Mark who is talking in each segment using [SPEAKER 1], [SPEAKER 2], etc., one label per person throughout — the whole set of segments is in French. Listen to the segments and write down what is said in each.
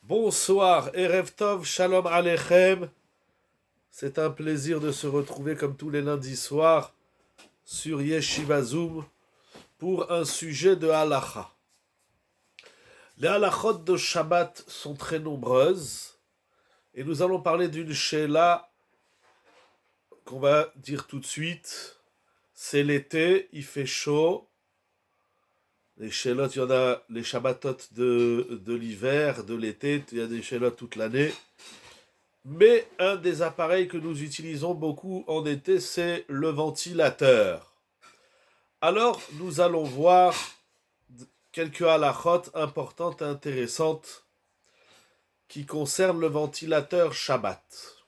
[SPEAKER 1] Bonsoir, Erev Tov, Shalom Aleichem. C'est un plaisir de se retrouver comme tous les lundis soirs sur Yeshiva Zoom pour un sujet de halacha. Les halachot de Shabbat sont très nombreuses et nous allons parler d'une sheila qu'on va dire tout de suite. C'est l'été, il fait chaud. Les sheilot, il y en a les Shabbatot de l'hiver, de l'été, il y a des sheilot toute l'année. Mais un des appareils que nous utilisons beaucoup en été, c'est le ventilateur. Alors, nous allons voir quelques halachot importantes et intéressantes qui concernent le ventilateur Shabbat.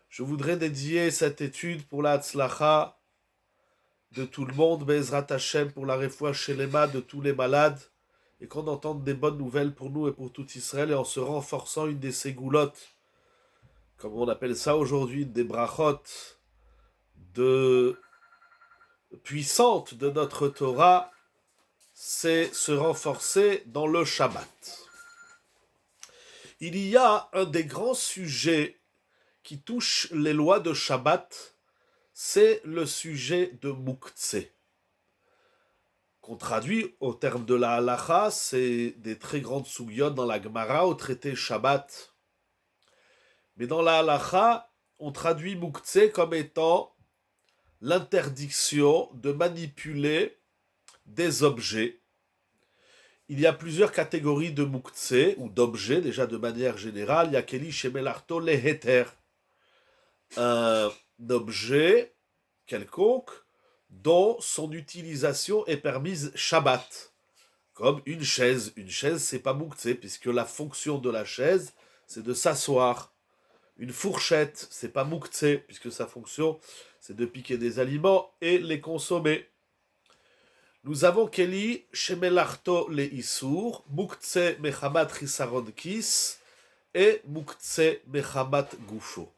[SPEAKER 1] Je voudrais dédier cette étude pour la Hatzlacha de tout le monde, Be'ezrat Hashem, pour la Refoua Shelema de tous les malades, et qu'on entende des bonnes nouvelles pour nous et pour tout Israël, et en se renforçant une des ségoulottes, comme on appelle ça aujourd'hui, des brachot puissantes de notre Torah, c'est se renforcer dans le Shabbat. Il y a un des grands sujets qui touche les lois de Shabbat, c'est le sujet de Muktzeh. Qu'on traduit au terme de la halacha, c'est des très grandes sougiotes dans la Gemara au traité Shabbat. Mais dans la halacha, on traduit Muktzeh comme étant l'interdiction de manipuler des objets. Il y a plusieurs catégories de Muktzeh, ou d'objets, déjà de manière générale. Il y a Keli Shemelarto Leheter, un objet quelconque dont son utilisation est permise Shabbat, comme une chaise. Une chaise, c'est pas Muktzeh, puisque la fonction de la chaise, c'est de s'asseoir. Une fourchette, c'est pas Muktzeh, puisque sa fonction, c'est de piquer des aliments et les consommer. Nous avons Keli Shemelarto le Isur, Muktzeh Mechamat Chisaron Kis et Muktzeh Mechamat Gufo.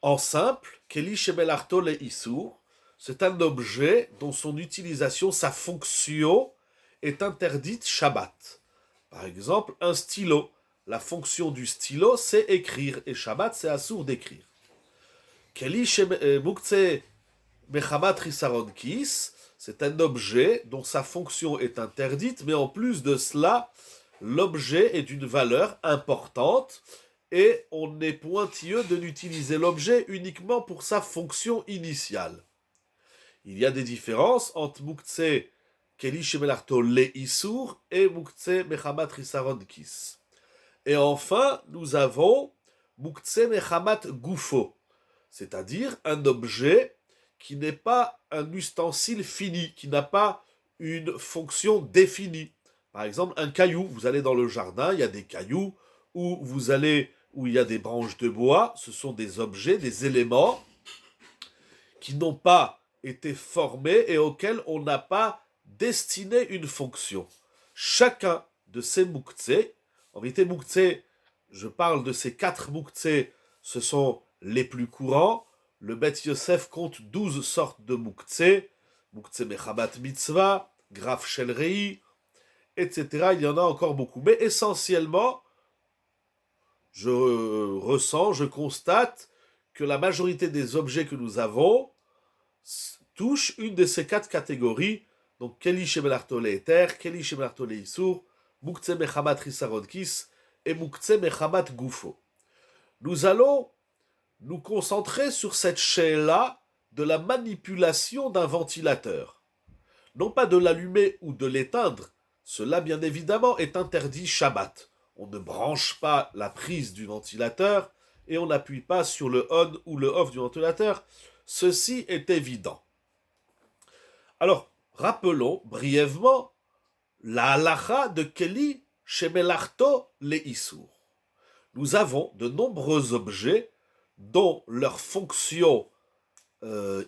[SPEAKER 1] En simple, Keli Shemelarto le Isur, c'est un objet dont son utilisation, sa fonction, est interdite Shabbat. Par exemple, un stylo. La fonction du stylo, c'est écrire, et Shabbat, c'est assour d'écrire. Keli Muktzeh Mechamat Chisaron Kis, c'est un objet dont sa fonction est interdite, mais en plus de cela, l'objet est d'une valeur importante, et on est pointilleux de n'utiliser l'objet uniquement pour sa fonction initiale. Il y a des différences entre Muktzeh Keli Shemelarto le Isur et Muktzeh Mechamat Chisaron Kis. Et enfin, nous avons Muktzeh Mechamat Gufo, c'est-à-dire un objet qui n'est pas un ustensile fini, qui n'a pas une fonction définie. Par exemple, un caillou, vous allez dans le jardin, il y a des cailloux, où il y a des branches de bois, ce sont des objets, des éléments qui n'ont pas été formés et auxquels on n'a pas destiné une fonction. Chacun de ces Muktzeh, en vérité, Muktzeh, je parle de ces 4 Muktzeh, ce sont les plus courants. Le Bet Yosef compte 12 sortes de Muktzeh, Muktzeh Mechamat Mitzvah, Graf Shel Rei, etc. Il y en a encore beaucoup. Mais essentiellement, je constate que la majorité des objets que nous avons touchent une de ces 4 catégories. Donc, Keli Shemelarto Leheter, Keli Shemelarto le Isur, Muktzeh Mechamat Chisaron Kis et Muktzeh Mechamat Gufo. Nous allons nous concentrer sur cette sheila de la manipulation d'un ventilateur. Non pas de l'allumer ou de l'éteindre, cela bien évidemment est interdit Shabbat. On ne branche pas la prise du ventilateur et on n'appuie pas sur le on ou le off du ventilateur. Ceci est évident. Alors, rappelons brièvement la halacha de Keli Shemelarto le Isur. Nous avons de nombreux objets dont leur fonction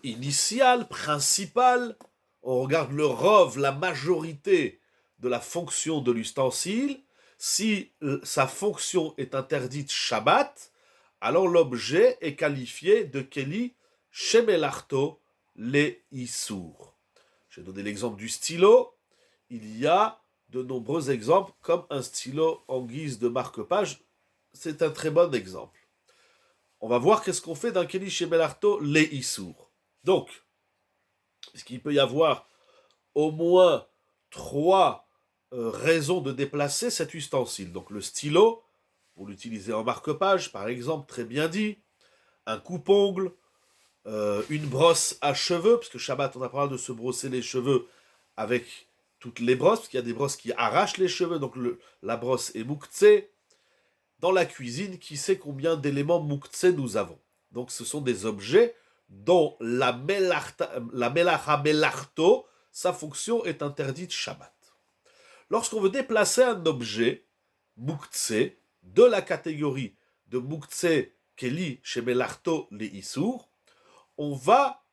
[SPEAKER 1] initiale, principale, on regarde le rov, la majorité de la fonction de l'ustensile, si sa fonction est interdite Shabbat, alors l'objet est qualifié de Keli Shemelarto le Isur. J'ai donné l'exemple du stylo. Il y a de nombreux exemples, comme un stylo en guise de marque-page. C'est un très bon exemple. On va voir qu'est-ce qu'on fait d'un Keli Shebelarto les Issour. Donc, puisqu'il peut y avoir au moins trois raisons de déplacer cet ustensile. Donc le stylo, pour l'utiliser en marque-page, par exemple, très bien dit, un coupe-ongle, une brosse à cheveux, parce que Shabbat, on apprend de se brosser les cheveux avec toutes les brosses, parce qu'il y a des brosses qui arrachent les cheveux, donc la brosse est mouktsé. Dans la cuisine, qui sait combien d'éléments mouktsé nous avons. Donc ce sont des objets dont la melacha melarto, sa fonction est interdite Shabbat. Lorsqu'on veut déplacer un objet mouktsé de la catégorie de mouktsé keli chez melarto les issour, on va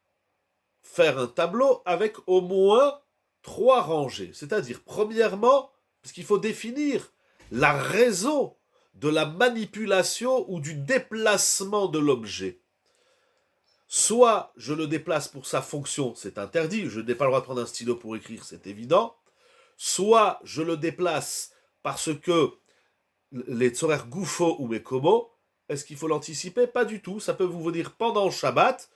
[SPEAKER 1] faire un tableau avec au moins trois rangées. C'est-à-dire, premièrement, parce qu'il faut définir la raison de la manipulation ou du déplacement de l'objet. Soit je le déplace pour sa fonction, c'est interdit, je n'ai pas le droit de prendre un stylo pour écrire, c'est évident. Soit je le déplace parce que les tzorer goufo ou mekomo, est-ce qu'il faut l'anticiper? Pas du tout, ça peut vous dire pendant Shabbat,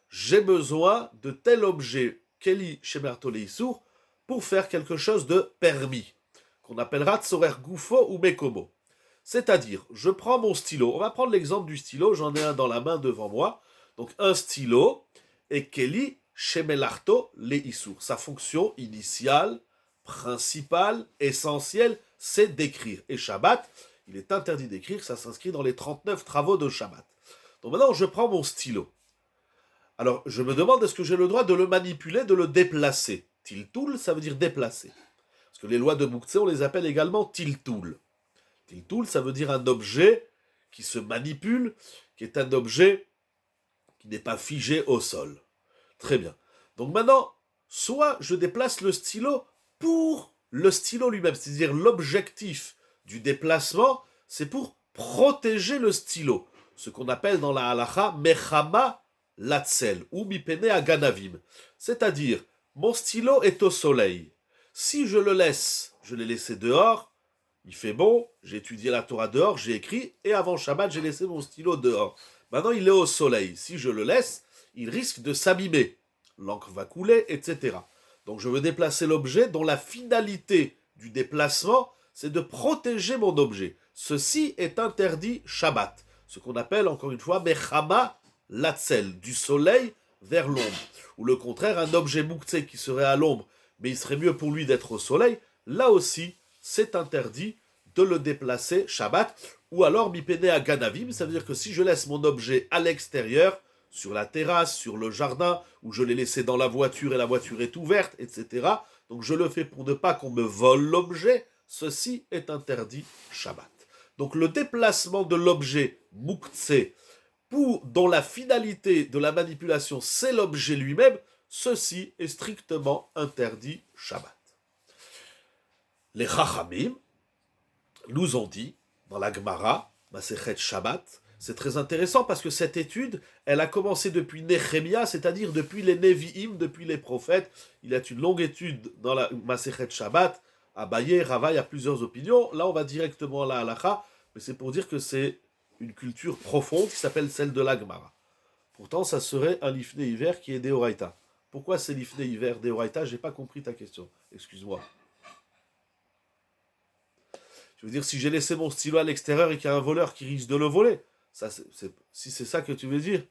[SPEAKER 1] j'ai besoin de tel objet, Keli Shemerto Leissour, pour faire quelque chose de permis, qu'on appellera tzorer goufo ou mekomo. C'est-à-dire, je prends mon stylo, on va prendre l'exemple du stylo, j'en ai un dans la main devant moi, donc un stylo, et Keli Shemelarto Leissour. Sa fonction initiale, principale, essentielle, c'est d'écrire. Et Shabbat, il est interdit d'écrire, ça s'inscrit dans les 39 travaux de Shabbat. Donc maintenant, je prends mon stylo. Alors, je me demande, est-ce que j'ai le droit de le manipuler, de le déplacer? Tiltoul, ça veut dire déplacer. Parce que les lois de Mouktsé, on les appelle également tiltoul. Tiltoul, ça veut dire un objet qui se manipule, qui est un objet qui n'est pas figé au sol. Très bien. Donc maintenant, soit je déplace le stylo pour le stylo lui-même, c'est-à-dire l'objectif du déplacement, c'est pour protéger le stylo, ce qu'on appelle dans la halacha mechama latzel ou mipene aganavim, c'est-à-dire mon stylo est au soleil. Si je le laisse, je l'ai laissé dehors, il fait bon, j'ai étudié la Torah dehors, j'ai écrit, et avant Shabbat, j'ai laissé mon stylo dehors. Maintenant, il est au soleil. Si je le laisse, il risque de s'abîmer. L'encre va couler, etc. Donc je veux déplacer l'objet dont la finalité du déplacement, c'est de protéger mon objet. Ceci est interdit Shabbat. Ce qu'on appelle, encore une fois, Mechama Latzel, du soleil vers l'ombre. Ou le contraire, un objet mouktsé qui serait à l'ombre, mais il serait mieux pour lui d'être au soleil. Là aussi, c'est interdit de le déplacer Shabbat. Ou alors mipene à ganavim, ça veut dire que si je laisse mon objet à l'extérieur, sur la terrasse, sur le jardin, ou je l'ai laissé dans la voiture et la voiture est ouverte, etc. Donc je le fais pour ne pas qu'on me vole l'objet, ceci est interdit Shabbat. Donc le déplacement de l'objet mouktsé, dont la finalité de la manipulation c'est l'objet lui-même, ceci est strictement interdit Shabbat. Les Chachamim nous ont dit, dans la Gemara, Masechet Shabbat, c'est très intéressant parce que cette étude, elle a commencé depuis Nehemia, c'est-à-dire depuis les Nevi'im, depuis les prophètes. Il y a une longue étude dans la Masechet Shabbat, Abaye, Rava, il y a plusieurs opinions. Là, on va directement à la halakha, mais c'est pour dire que c'est une culture profonde qui s'appelle celle de la Gemara. Pourtant, ça serait un lifnei hiver qui est Deoraita. Pourquoi c'est lifnei hiver Deoraita? J'ai pas compris ta question. Excuse-moi. Je veux dire, si j'ai laissé mon stylo à l'extérieur et qu'il y a un voleur qui risque de le voler, ça, si c'est ça que tu veux dire,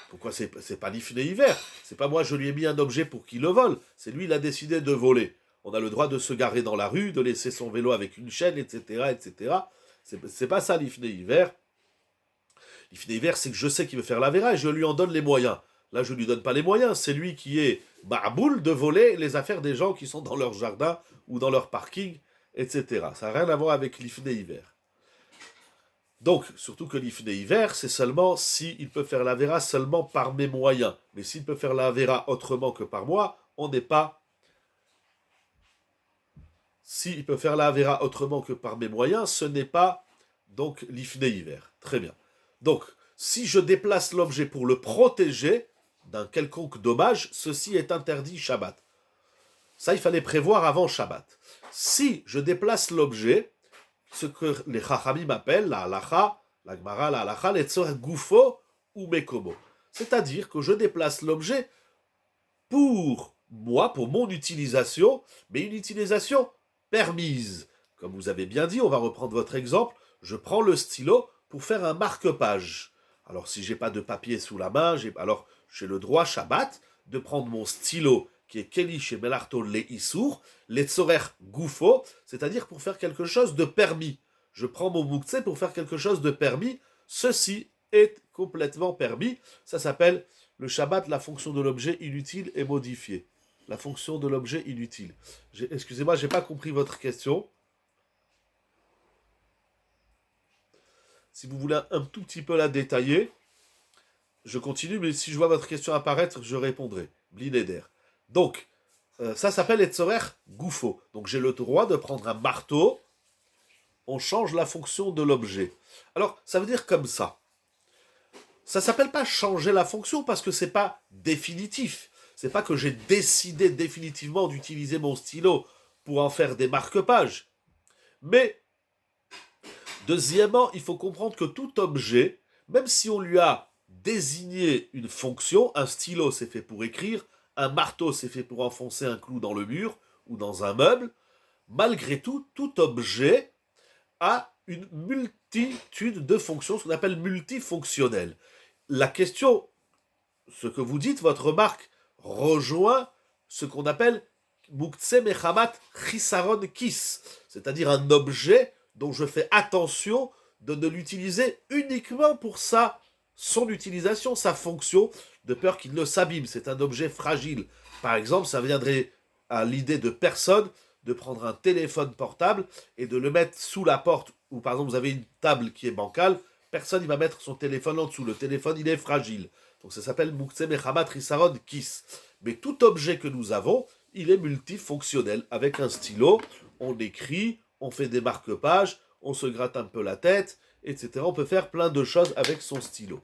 [SPEAKER 1] pourquoi c'est pas lifnei hiver? C'est pas moi, je lui ai mis un objet pour qu'il le vole. C'est lui, il a décidé de voler. On a le droit de se garer dans la rue, de laisser son vélo avec une chaîne, etc., etc. C'est pas ça lifnei hiver. Lifnei hiver, c'est que je sais qu'il veut faire la vera et je lui en donne les moyens. Là, je lui donne pas les moyens. C'est lui qui est barboul de voler les affaires des gens qui sont dans leur jardin ou dans leur parking, etc. Ça n'a rien à voir avec l'ifnei hiver. Donc, surtout que l'ifnei hiver, c'est seulement s'il peut faire la vera seulement par mes moyens. Mais s'il peut faire la vera autrement que par moi, on n'est pas... S'il peut faire la vera autrement que par mes moyens, ce n'est pas donc l'ifnei hiver. Très bien. Donc, si je déplace l'objet pour le protéger d'un quelconque dommage, ceci est interdit Shabbat. Ça, il fallait prévoir avant Shabbat. Si je déplace l'objet, ce que les Chachamim appellent la halacha, la Gemara, la halacha, les tzorech gufo ou mekomo. C'est-à-dire que je déplace l'objet pour moi, pour mon utilisation, mais une utilisation permise. Comme vous avez bien dit, on va reprendre votre exemple, je prends le stylo pour faire un marque-page. Alors si j'ai pas de papier sous la main, alors j'ai le droit Shabbat de prendre mon stylo qui est Keli chez Melarto le Issour, les Tzorer Goufo, c'est-à-dire pour faire quelque chose de permis. Je prends mon mouktsé pour faire quelque chose de permis. Ceci est complètement permis. Ça s'appelle le Shabbat, la fonction de l'objet inutile est modifiée. La fonction de l'objet inutile. Excusez-moi, je n'ai pas compris votre question. Si vous voulez un tout petit peu la détailler, je continue, mais si je vois votre question apparaître, je répondrai. Blinéder. Donc, ça s'appelle Etzorer Goufo. Donc j'ai le droit de prendre un marteau, on change la fonction de l'objet. Alors, ça veut dire comme ça. Ça s'appelle pas changer la fonction parce que c'est pas définitif. C'est pas que j'ai décidé définitivement d'utiliser mon stylo pour en faire des marque-pages. Mais, deuxièmement, il faut comprendre que tout objet, même si on lui a désigné une fonction, un stylo c'est fait pour écrire, un marteau c'est fait pour enfoncer un clou dans le mur ou dans un meuble, malgré tout, tout objet a une multitude de fonctions, ce qu'on appelle multifonctionnel. La question, ce que vous dites, votre remarque, rejoint ce qu'on appelle Muktse Mechamat Chisaron Kis, c'est-à-dire un objet dont je fais attention de ne l'utiliser uniquement pour son utilisation, sa fonction, de peur qu'il ne s'abîme. C'est un objet fragile. Par exemple, ça viendrait à l'idée de personne de prendre un téléphone portable et de le mettre sous la porte, ou par exemple vous avez une table qui est bancale, personne ne va mettre son téléphone en dessous. Le téléphone, il est fragile. Donc ça s'appelle Muktse Mechamat Chisaron Kis. Mais tout objet que nous avons, il est multifonctionnel. Avec un stylo, on écrit, on fait des marque-pages, on se gratte un peu la tête, etc. On peut faire plein de choses avec son stylo.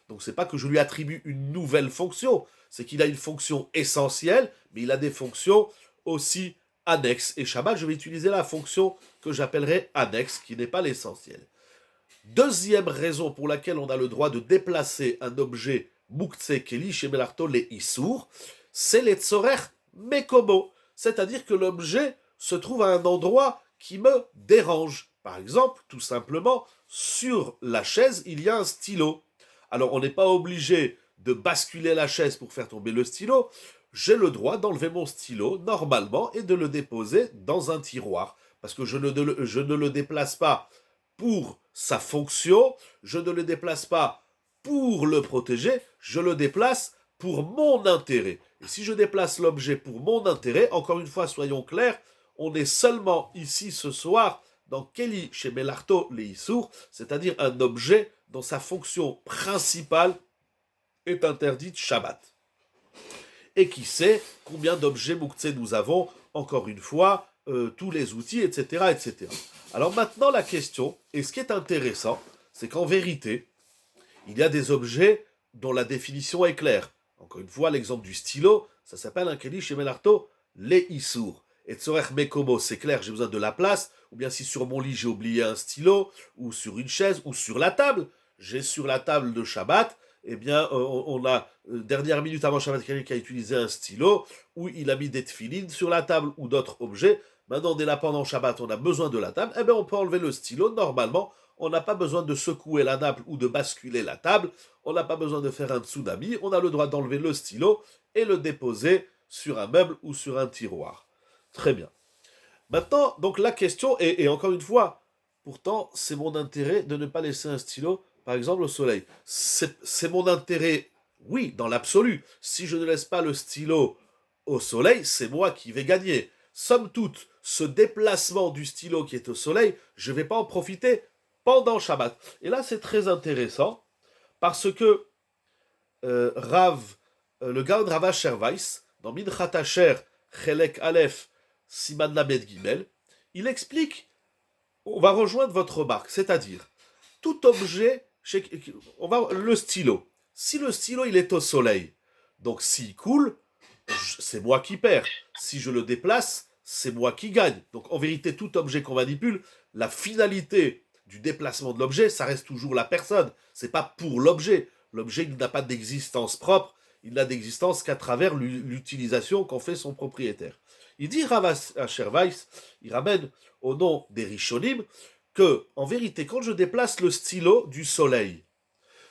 [SPEAKER 1] Donc c'est pas que je lui attribue une nouvelle fonction, c'est qu'il a une fonction essentielle, mais il a des fonctions aussi annexes. Et Shabbat, je vais utiliser la fonction que j'appellerai annexe, qui n'est pas l'essentiel. Deuxième raison pour laquelle on a le droit de déplacer un objet Muktse Keli chez Melarto les Issour, c'est les Tzorer Mekomo. C'est-à-dire que l'objet se trouve à un endroit qui me dérange. Par exemple, tout simplement, sur la chaise, il y a un stylo. Alors, on n'est pas obligé de basculer la chaise pour faire tomber le stylo. J'ai le droit d'enlever mon stylo, normalement, et de le déposer dans un tiroir. Parce que je ne le déplace pas pour sa fonction, je ne le déplace pas pour le protéger, je le déplace pour mon intérêt. Et si je déplace l'objet pour mon intérêt, encore une fois, soyons clairs, on est seulement ici ce soir dans Keli chez Melarto les Issour, c'est-à-dire un objet dont sa fonction principale est interdite Shabbat. Et qui sait combien d'objets Muktse nous avons, encore une fois, tous les outils, etc., etc. Alors maintenant, la question, et ce qui est intéressant, c'est qu'en vérité, il y a des objets dont la définition est claire. Encore une fois, l'exemple du stylo, ça s'appelle un Keli chez Melarto les Issour. Et Tzorer Mekomo, c'est clair, j'ai besoin de la place, ou bien si sur mon lit j'ai oublié un stylo, ou sur une chaise, ou sur la table, j'ai sur la table de Shabbat, eh bien, on a, dernière minute avant Shabbat, quelqu'un qui a utilisé un stylo, ou il a mis des tefilines sur la table, ou d'autres objets. Maintenant, on est là pendant Shabbat, on a besoin de la table, eh bien, on peut enlever le stylo, normalement, on n'a pas besoin de secouer la nappe ou de basculer la table, on n'a pas besoin de faire un tsunami, on a le droit d'enlever le stylo et le déposer sur un meuble ou sur un tiroir. Très bien. Maintenant, donc la question, et encore une fois, pourtant, c'est mon intérêt de ne pas laisser un stylo, par exemple, au soleil. C'est mon intérêt, oui, dans l'absolu. Si je ne laisse pas le stylo au soleil, c'est moi qui vais gagner. Somme toute, ce déplacement du stylo qui est au soleil, je ne vais pas en profiter pendant Shabbat. Et là, c'est très intéressant, parce que le Gaon Rav Asher Weiss, dans Minchat Asher, Chelek Aleph, Siman Lamed Gimel, il explique, on va rejoindre votre remarque, c'est-à-dire, tout objet, le stylo, si le stylo il est au soleil, donc s'il coule, c'est moi qui perds. Si je le déplace, c'est moi qui gagne. Donc en vérité, tout objet qu'on manipule, la finalité du déplacement de l'objet, ça reste toujours la personne. C'est pas pour l'objet. L'objet n'a pas d'existence propre, il n'a d'existence qu'à travers l'utilisation qu'en fait son propriétaire. Il dit Rav Asher Weiss, il ramène au nom des Rishonim que, en vérité, quand je déplace le stylo du soleil,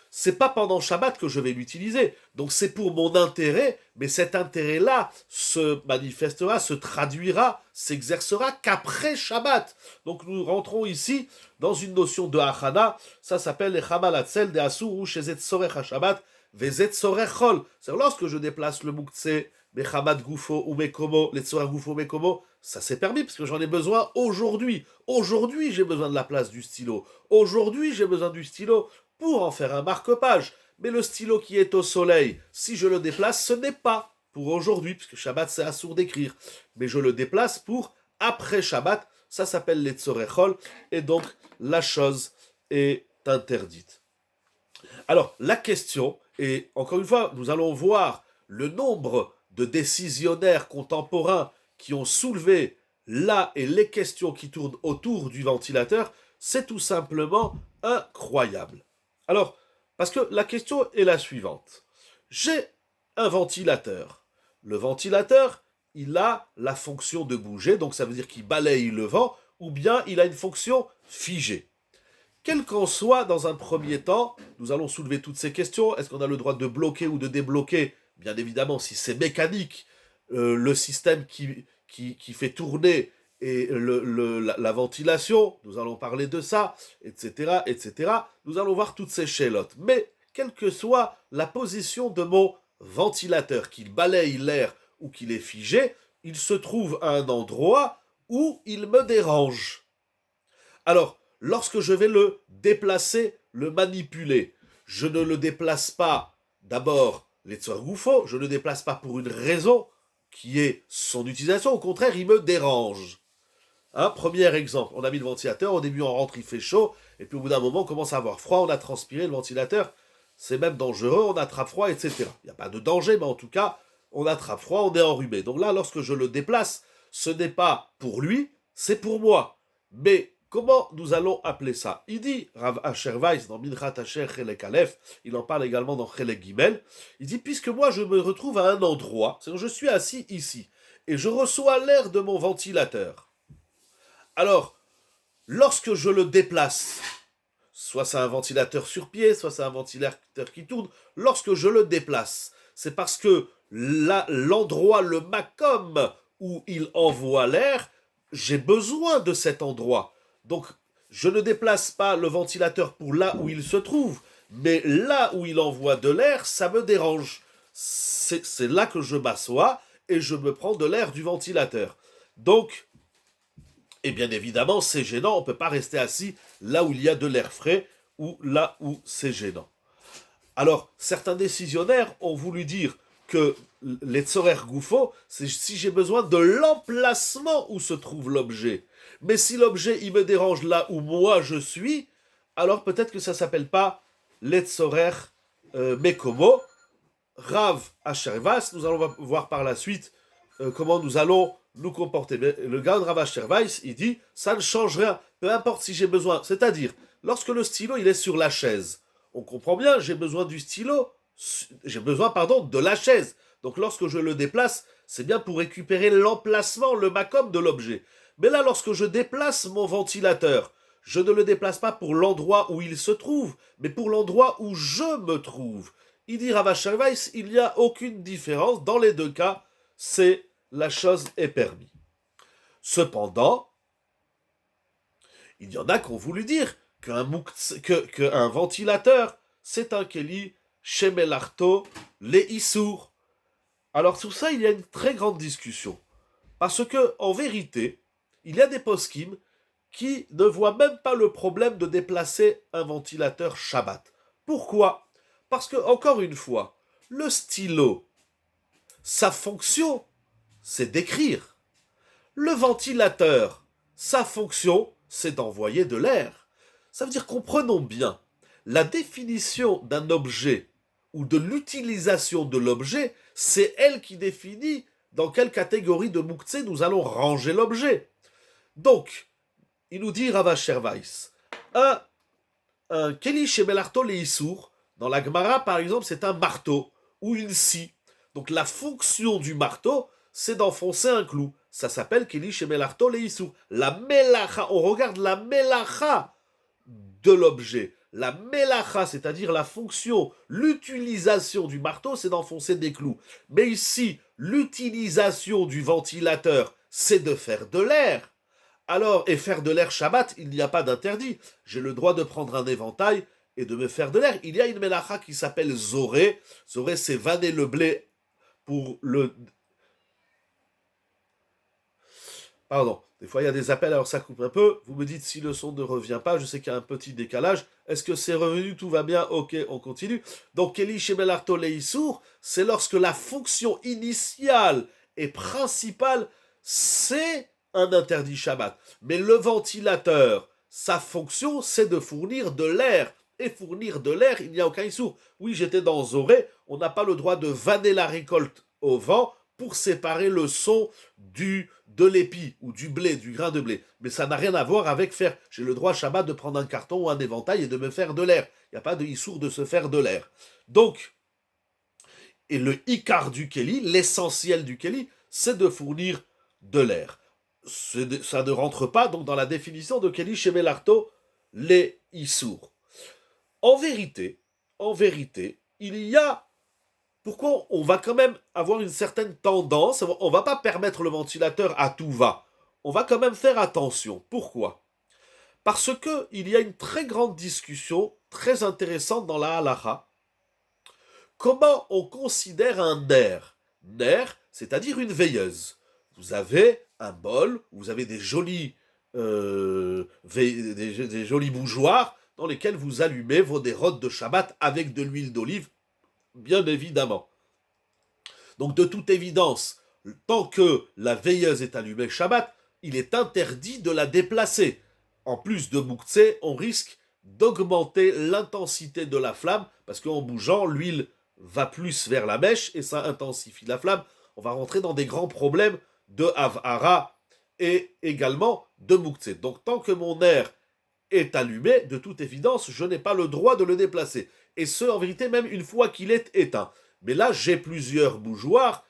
[SPEAKER 1] c'est pas pendant Shabbat que je vais l'utiliser. Donc c'est pour mon intérêt, mais cet intérêt-là se manifestera, se traduira, s'exercera qu'après Shabbat. Donc nous rentrons ici dans une notion de Hachana, ça s'appelle les Chamalatzel de Asur ou chez Zetsorech HaShabbat, Vezetsorech Chol. C'est-à-dire lorsque je déplace le Moukhtse, Mechamad Gufo ou Mekomo, Letsorech Gufo Mekomo, ça c'est permis parce que j'en ai besoin aujourd'hui. Aujourd'hui j'ai besoin de la place du stylo. Aujourd'hui j'ai besoin du stylo pour en faire un marque-page. Mais le stylo qui est au soleil, si je le déplace, ce n'est pas pour aujourd'hui, puisque Shabbat c'est assourd d'écrire. Mais je le déplace pour après Shabbat, ça s'appelle les tzorechol, et donc la chose est interdite. Alors, la question, et encore une fois, nous allons voir le nombre de décisionnaires contemporains qui ont soulevé là et les questions qui tournent autour du ventilateur, c'est tout simplement incroyable. Alors, parce que la question est la suivante. J'ai un ventilateur. Le ventilateur, il a la fonction de bouger, donc ça veut dire qu'il balaye le vent, ou bien il a une fonction figée. Quel qu'en soit, dans un premier temps, nous allons soulever toutes ces questions. Est-ce qu'on a le droit de bloquer ou de débloquer? Bien évidemment, si c'est mécanique, le système qui fait tourner et la ventilation, nous allons parler de ça, etc., etc. Nous allons voir toutes ces chélottes. Mais, quelle que soit la position de mon ventilateur, qu'il balaye l'air ou qu'il est figé, il se trouve à un endroit où il me dérange. Alors, lorsque je vais le déplacer, le manipuler, je ne le déplace pas d'abord les tzorgoufo, je ne le déplace pas pour une raison qui est son utilisation, au contraire, il me dérange. Premier exemple, on a mis le ventilateur, au début on rentre, il fait chaud, et puis au bout d'un moment on commence à avoir froid, on a transpiré, le ventilateur, c'est même dangereux, on attrape froid, etc. Il n'y a pas de danger, mais en tout cas, on attrape froid, on est enrhumé. Donc là, lorsque je le déplace, ce n'est pas pour lui, c'est pour moi. Mais comment nous allons appeler ça? Il dit, Rav Asher Weiss, dans Minchat Asher Chelek Aleph, il en parle également dans Chelek Gimel, il dit, puisque moi je me retrouve à un endroit, c'est-à-dire je suis assis ici, et je reçois l'air de mon ventilateur. Alors, lorsque je le déplace, soit c'est un ventilateur sur pied, soit c'est un ventilateur qui tourne, lorsque je le déplace, c'est parce que l'endroit, le makom où il envoie l'air, j'ai besoin de cet endroit. Donc, je ne déplace pas le ventilateur pour là où il se trouve, mais là où il envoie de l'air, ça me dérange. C'est là que je m'assois et je me prends de l'air du ventilateur. Donc, et bien évidemment, c'est gênant, on ne peut pas rester assis là où il y a de l'air frais ou là où c'est gênant. Alors, certains décisionnaires ont voulu dire que les tzorer goufo, c'est si j'ai besoin de l'emplacement où se trouve l'objet. Mais si l'objet, il me dérange là où moi je suis, alors peut-être que ça ne s'appelle pas les tzorer mekomo. Rav Asher Weiss, nous allons voir par la suite comment nous allons nous comporter. Mais le gars de Rav Asher Weiss, il dit, ça ne change rien, peu importe si j'ai besoin. C'est-à-dire, lorsque le stylo, il est sur la chaise, on comprend bien, j'ai besoin du stylo, de la chaise. Donc lorsque je le déplace, c'est bien pour récupérer l'emplacement, le makom de l'objet. Mais là, lorsque je déplace mon ventilateur, je ne le déplace pas pour l'endroit où il se trouve, mais pour l'endroit où je me trouve. Il dit Rav Asher Weiss, il n'y a aucune différence. Dans les deux cas, la chose est permise. Cependant, il y en a qui ont voulu dire qu'un ventilateur, c'est un keli shemelarto le issour. Alors sur ça, il y a une très grande discussion. Parce que, en vérité, il y a des poskim qui ne voient même pas le problème de déplacer un ventilateur Shabbat. Pourquoi? Parce que, encore une fois, le stylo, sa fonction, c'est d'écrire. Le ventilateur, sa fonction, c'est d'envoyer de l'air. Ça veut dire, comprenons bien, la définition d'un objet ou de l'utilisation de l'objet, c'est elle qui définit dans quelle catégorie de Moukhtse nous allons ranger l'objet. Donc, il nous dit Rav Asher Weiss, un Keli Shebelarto Leisur, dans la Gemara par exemple, c'est un marteau ou une scie. Donc la fonction du marteau, c'est d'enfoncer un clou. Ça s'appelle Keli Shebelarto Leisur. La melacha, on regarde la melacha de l'objet. La melacha, c'est-à-dire la fonction, l'utilisation du marteau, c'est d'enfoncer des clous. Mais ici, l'utilisation du ventilateur, c'est de faire de l'air. Alors, et faire de l'air Shabbat, il n'y a pas d'interdit. J'ai le droit de prendre un éventail et de me faire de l'air. Il y a une melacha qui s'appelle Zoré. Zoré, c'est vanner le blé pour le... Pardon, des fois il y a des appels, alors ça coupe un peu. Vous me dites si le son ne revient pas, je sais qu'il y a un petit décalage. Est-ce que c'est revenu, tout va bien? Ok, on continue. Donc, Keli Shebelarto Leisur, c'est lorsque la fonction initiale et principale, c'est un interdit Shabbat. Mais le ventilateur, sa fonction, c'est de fournir de l'air. Et fournir de l'air, il n'y a aucun issour. Oui, j'étais dans Zoré, on n'a pas le droit de vanner la récolte au vent pour séparer le son de l'épi ou du blé, du grain de blé. Mais ça n'a rien à voir avec faire. J'ai le droit Shabbat de prendre un carton ou un éventail et de me faire de l'air. Il n'y a pas de issour de se faire de l'air. Donc, et le ikar du Keli, l'essentiel du Keli, c'est de fournir de l'air. Ça ne rentre pas donc dans la définition de Keli Shebelarto les issour. En vérité, il y a... Pourquoi on va quand même avoir une certaine tendance, on ne va pas permettre le ventilateur à tout va. On va quand même faire attention. Pourquoi? Parce qu'il y a une très grande discussion, très intéressante dans la halacha. Comment on considère un ner? Ner, c'est-à-dire une veilleuse. Vous avez un bol, vous avez des jolis bougeoirs dans lesquels vous allumez vos dérotes de Shabbat avec de l'huile d'olive, bien évidemment. Donc de toute évidence, tant que la veilleuse est allumée Shabbat, il est interdit de la déplacer. En plus de Moukhtse, on risque d'augmenter l'intensité de la flamme, parce qu'en bougeant, l'huile va plus vers la mèche et ça intensifie la flamme. On va rentrer dans des grands problèmes de Havara et également de Moukhtse. Donc tant que mon air est allumé, de toute évidence, je n'ai pas le droit de le déplacer. Et ce, en vérité, même une fois qu'il est éteint. Mais là, j'ai plusieurs bougeoirs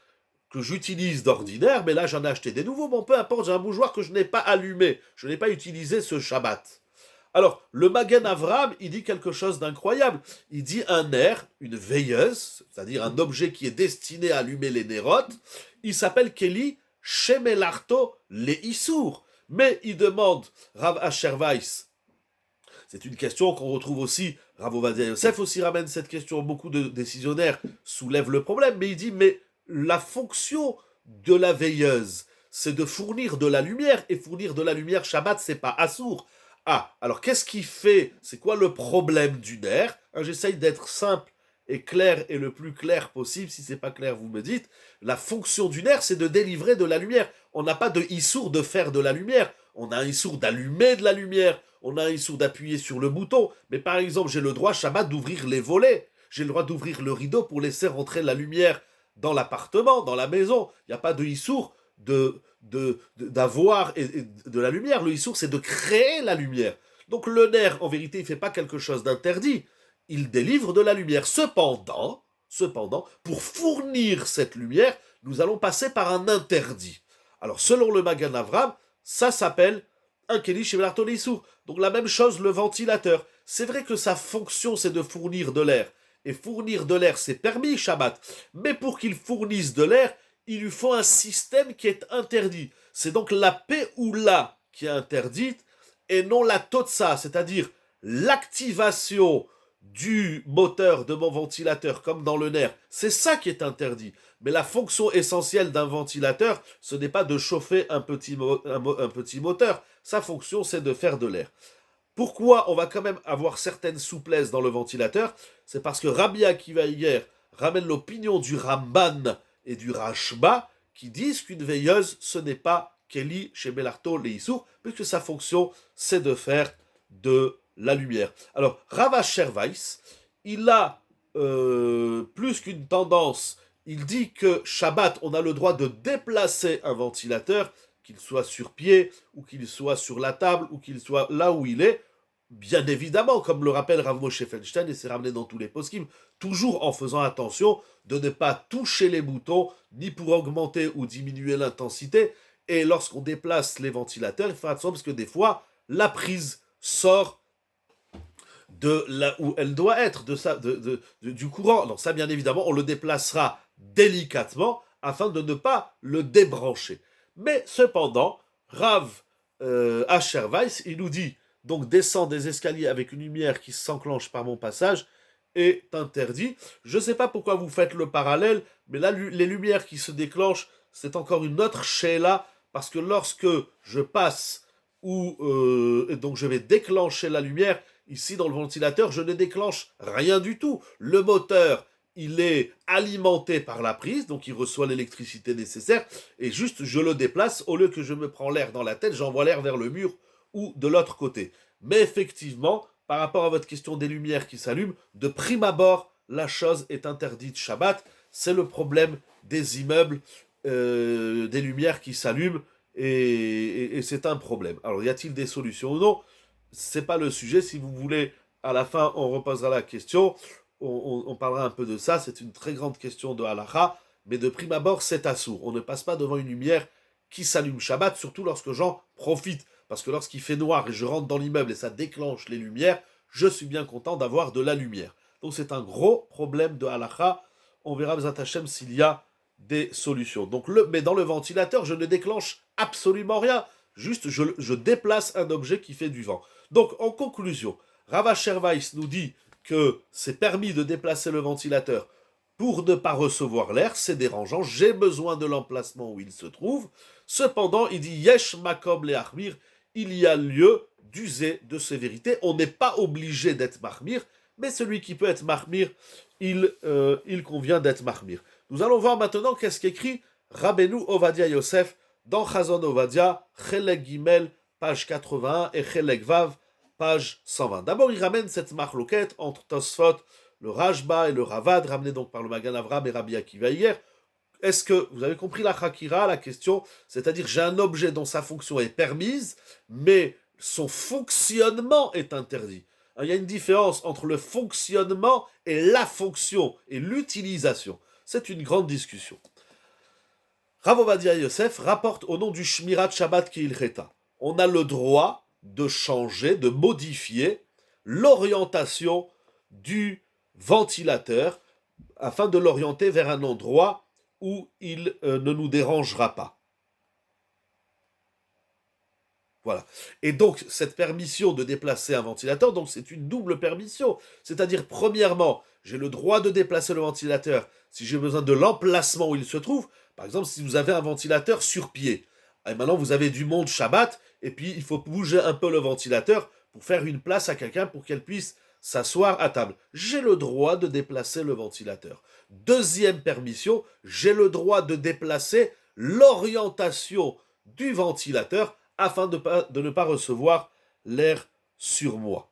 [SPEAKER 1] que j'utilise d'ordinaire, mais là, j'en ai acheté des nouveaux. Bon, peu importe, j'ai un bougeoir que je n'ai pas allumé. Je n'ai pas utilisé ce Shabbat. Alors, le Magen Avraham, il dit quelque chose d'incroyable. Il dit un air, une veilleuse, c'est-à-dire un objet qui est destiné à allumer les nérotes, il s'appelle Keli Shemelarto les Issour. Mais il demande, Rav Asher Weiss, c'est une question qu'on retrouve aussi, Rav Ovadia Yosef aussi ramène cette question, beaucoup de décisionnaires soulèvent le problème, mais il dit, mais la fonction de la veilleuse, c'est de fournir de la lumière, et fournir de la lumière Shabbat, c'est pas assour. Ah, alors qu'est-ce qui fait, c'est quoi le problème du ner? J'essaye d'être simple et clair et le plus clair possible, si c'est pas clair, vous me dites. La fonction du ner, c'est de délivrer de la lumière. On n'a pas de issour de faire de la lumière, on a un issour d'allumer de la lumière, on a un issour d'appuyer sur le bouton, mais par exemple, j'ai le droit, Shabbat, d'ouvrir les volets, j'ai le droit d'ouvrir le rideau pour laisser rentrer la lumière dans l'appartement, dans la maison. Il n'y a pas de issour d'avoir et de la lumière. Le issour, c'est de créer la lumière. Donc le ner, en vérité, il ne fait pas quelque chose d'interdit. Il délivre de la lumière. Cependant, pour fournir cette lumière, nous allons passer par un interdit. Alors, selon le Magen Avraham, ça s'appelle un Keli Shebelarto l'Issour. Donc la même chose, le ventilateur. C'est vrai que sa fonction, c'est de fournir de l'air. Et fournir de l'air, c'est permis, Shabbat. Mais pour qu'il fournisse de l'air, il lui faut un système qui est interdit. C'est donc la Péoula qui est interdite et non la Totsa, c'est-à-dire l'activation du moteur de mon ventilateur comme dans le nerf. C'est ça qui est interdit. Mais la fonction essentielle d'un ventilateur, ce n'est pas de chauffer un petit moteur. Sa fonction, c'est de faire de l'air. Pourquoi on va quand même avoir certaines souplesses dans le ventilateur? C'est parce que Rabbi Akiva hier ramène l'opinion du Ramban et du Rashba qui disent qu'une veilleuse, ce n'est pas Keli Shebelarto Leissour, puisque sa fonction, c'est de faire de la lumière. Alors, Rav Asher Weiss, il a plus qu'une tendance, il dit que Shabbat, on a le droit de déplacer un ventilateur, qu'il soit sur pied, ou qu'il soit sur la table, ou qu'il soit là où il est, bien évidemment, comme le rappelle Rav Moshe Feinstein, et c'est ramené dans tous les poskim, toujours en faisant attention de ne pas toucher les boutons, ni pour augmenter ou diminuer l'intensité. Et lorsqu'on déplace les ventilateurs, il faut attention parce que des fois, la prise sort de là où elle doit être, du courant. Donc ça, bien évidemment, on le déplacera délicatement afin de ne pas le débrancher. Mais cependant, Rav Asher Weiss, il nous dit, donc descendre des escaliers avec une lumière qui s'enclenche par mon passage est interdit. Je ne sais pas pourquoi vous faites le parallèle, mais là, les lumières qui se déclenchent, c'est encore une autre sheila, parce que lorsque je passe donc je vais déclencher la lumière, ici dans le ventilateur, je ne déclenche rien du tout. Le moteur, il est alimenté par la prise, donc il reçoit l'électricité nécessaire, et juste je le déplace, au lieu que je me prends l'air dans la tête, j'envoie l'air vers le mur ou de l'autre côté. Mais effectivement, par rapport à votre question des lumières qui s'allument, de prime abord, la chose est interdite Shabbat. C'est le problème des immeubles, des lumières qui s'allument, et c'est un problème. Alors, y a-t-il des solutions ou non? C'est pas le sujet. Si vous voulez, à la fin, on reposera la question. On parlera un peu de ça. C'est une très grande question de halakha, mais de prime abord, c'est assourd. On ne passe pas devant une lumière qui s'allume Shabbat, surtout lorsque j'en profite. Parce que lorsqu'il fait noir et je rentre dans l'immeuble et ça déclenche les lumières, je suis bien content d'avoir de la lumière. Donc c'est un gros problème de halakha. On verra, Bezat Hashem, s'il y a des solutions. Donc mais dans le ventilateur, je ne déclenche absolument rien. Juste, je déplace un objet qui fait du vent. Donc, en conclusion, Rav Asher Weiss nous dit que c'est permis de déplacer le ventilateur pour ne pas recevoir l'air, c'est dérangeant, j'ai besoin de l'emplacement où il se trouve. Cependant, il dit Yesh makom le'achmir, il y a lieu d'user de sévérité. On n'est pas obligé d'être mahmir, mais celui qui peut être mahmir, il convient d'être mahmir. Nous allons voir maintenant qu'est-ce qu'écrit Rabbeinu Ovadia Yosef dans Chazon Ovadia, Chelek Gimel, page 81, et Chelek Vav, page 120. D'abord, il ramène cette marloquette entre Tosfot, le Rashba et le Ravad, ramené donc par le Magan Avram et Rabbi Akiva hier. Est-ce que vous avez compris la Chakira, la question? C'est-à-dire, j'ai un objet dont sa fonction est permise, mais son fonctionnement est interdit. Il y a une différence entre le fonctionnement et la fonction, et l'utilisation. C'est une grande discussion. Rav Ovadia Yosef rapporte au nom du Shmirat Shabbat Keilcheta. On a le droit de changer, de modifier l'orientation du ventilateur afin de l'orienter vers un endroit où il ne nous dérangera pas. Voilà. Et donc, cette permission de déplacer un ventilateur, donc c'est une double permission. C'est-à-dire, premièrement, j'ai le droit de déplacer le ventilateur si j'ai besoin de l'emplacement où il se trouve. Par exemple, si vous avez un ventilateur sur pied, et maintenant vous avez du monde Shabbat, et puis il faut bouger un peu le ventilateur pour faire une place à quelqu'un pour qu'elle puisse s'asseoir à table. J'ai le droit de déplacer le ventilateur. Deuxième permission, j'ai le droit de déplacer l'orientation du ventilateur afin de ne pas recevoir l'air sur moi.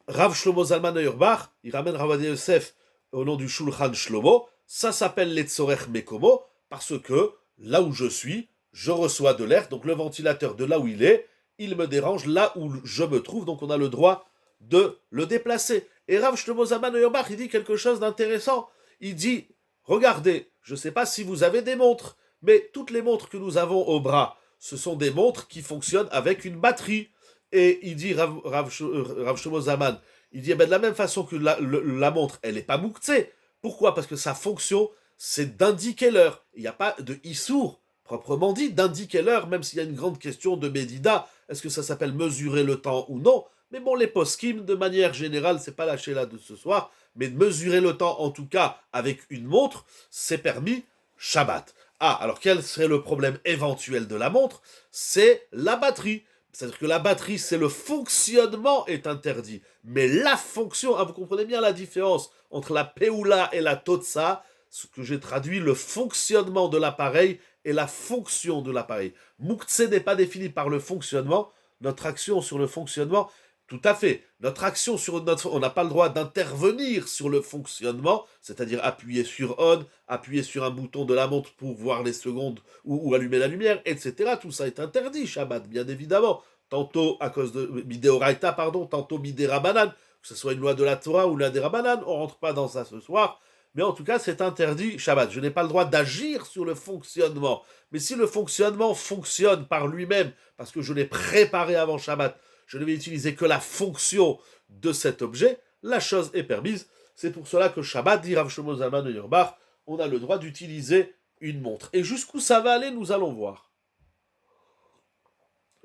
[SPEAKER 1] Rav Shlomo Zalman Auerbach, il ramène Rav Ovadia Yosef au nom du Shulchan Shlomo. Ça s'appelle les Tzorech Mekomo, parce que là où je suis, je reçois de l'air, donc le ventilateur de là où il est, il me dérange là où je me trouve, donc on a le droit de le déplacer. Et Rav Shlomo Zalman Auerbach, il dit quelque chose d'intéressant. Il dit, regardez, je ne sais pas si vous avez des montres, mais toutes les montres que nous avons au bras, ce sont des montres qui fonctionnent avec une batterie. Et il dit, Rav Shlomo Zalman, il dit, de la même façon que la montre, elle n'est pas mouktsé. Pourquoi? Parce que sa fonction, c'est d'indiquer l'heure. Il n'y a pas de issour, proprement dit, d'indiquer l'heure, même s'il y a une grande question de Médida. Est-ce que ça s'appelle mesurer le temps ou non? Mais bon, les poskim, de manière générale, c'est pas la sheila de ce soir, mais de mesurer le temps, en tout cas, avec une montre, c'est permis Shabbat. Ah, alors quel serait le problème éventuel de la montre? C'est la batterie. C'est-à-dire que la batterie, c'est le fonctionnement est interdit. Mais la fonction, vous comprenez bien la différence entre la peoula et la totsa, ce que j'ai traduit, le fonctionnement de l'appareil et la fonction de l'appareil. Mouktsé n'est pas défini par le fonctionnement, notre action sur le fonctionnement Tout à fait. Notre action sur notre... On n'a pas le droit d'intervenir sur le fonctionnement, c'est-à-dire appuyer sur on, appuyer sur un bouton de la montre pour voir les secondes ou allumer la lumière, etc. Tout ça est interdit, Shabbat, bien évidemment. Tantôt à cause de Midéoraita, pardon, tantôt Midérabanan, que ce soit une loi de la Torah ou la des Rabanan, on rentre pas dans ça ce soir. Mais en tout cas, c'est interdit, Shabbat. Je n'ai pas le droit d'agir sur le fonctionnement. Mais si le fonctionnement fonctionne par lui-même, parce que je l'ai préparé avant Shabbat, je ne vais utiliser que la fonction de cet objet, la chose est permise. C'est pour cela que Shabbat, dit Rav Shlomo Zalman de Auerbach, on a le droit d'utiliser une montre. Et jusqu'où ça va aller, nous allons voir.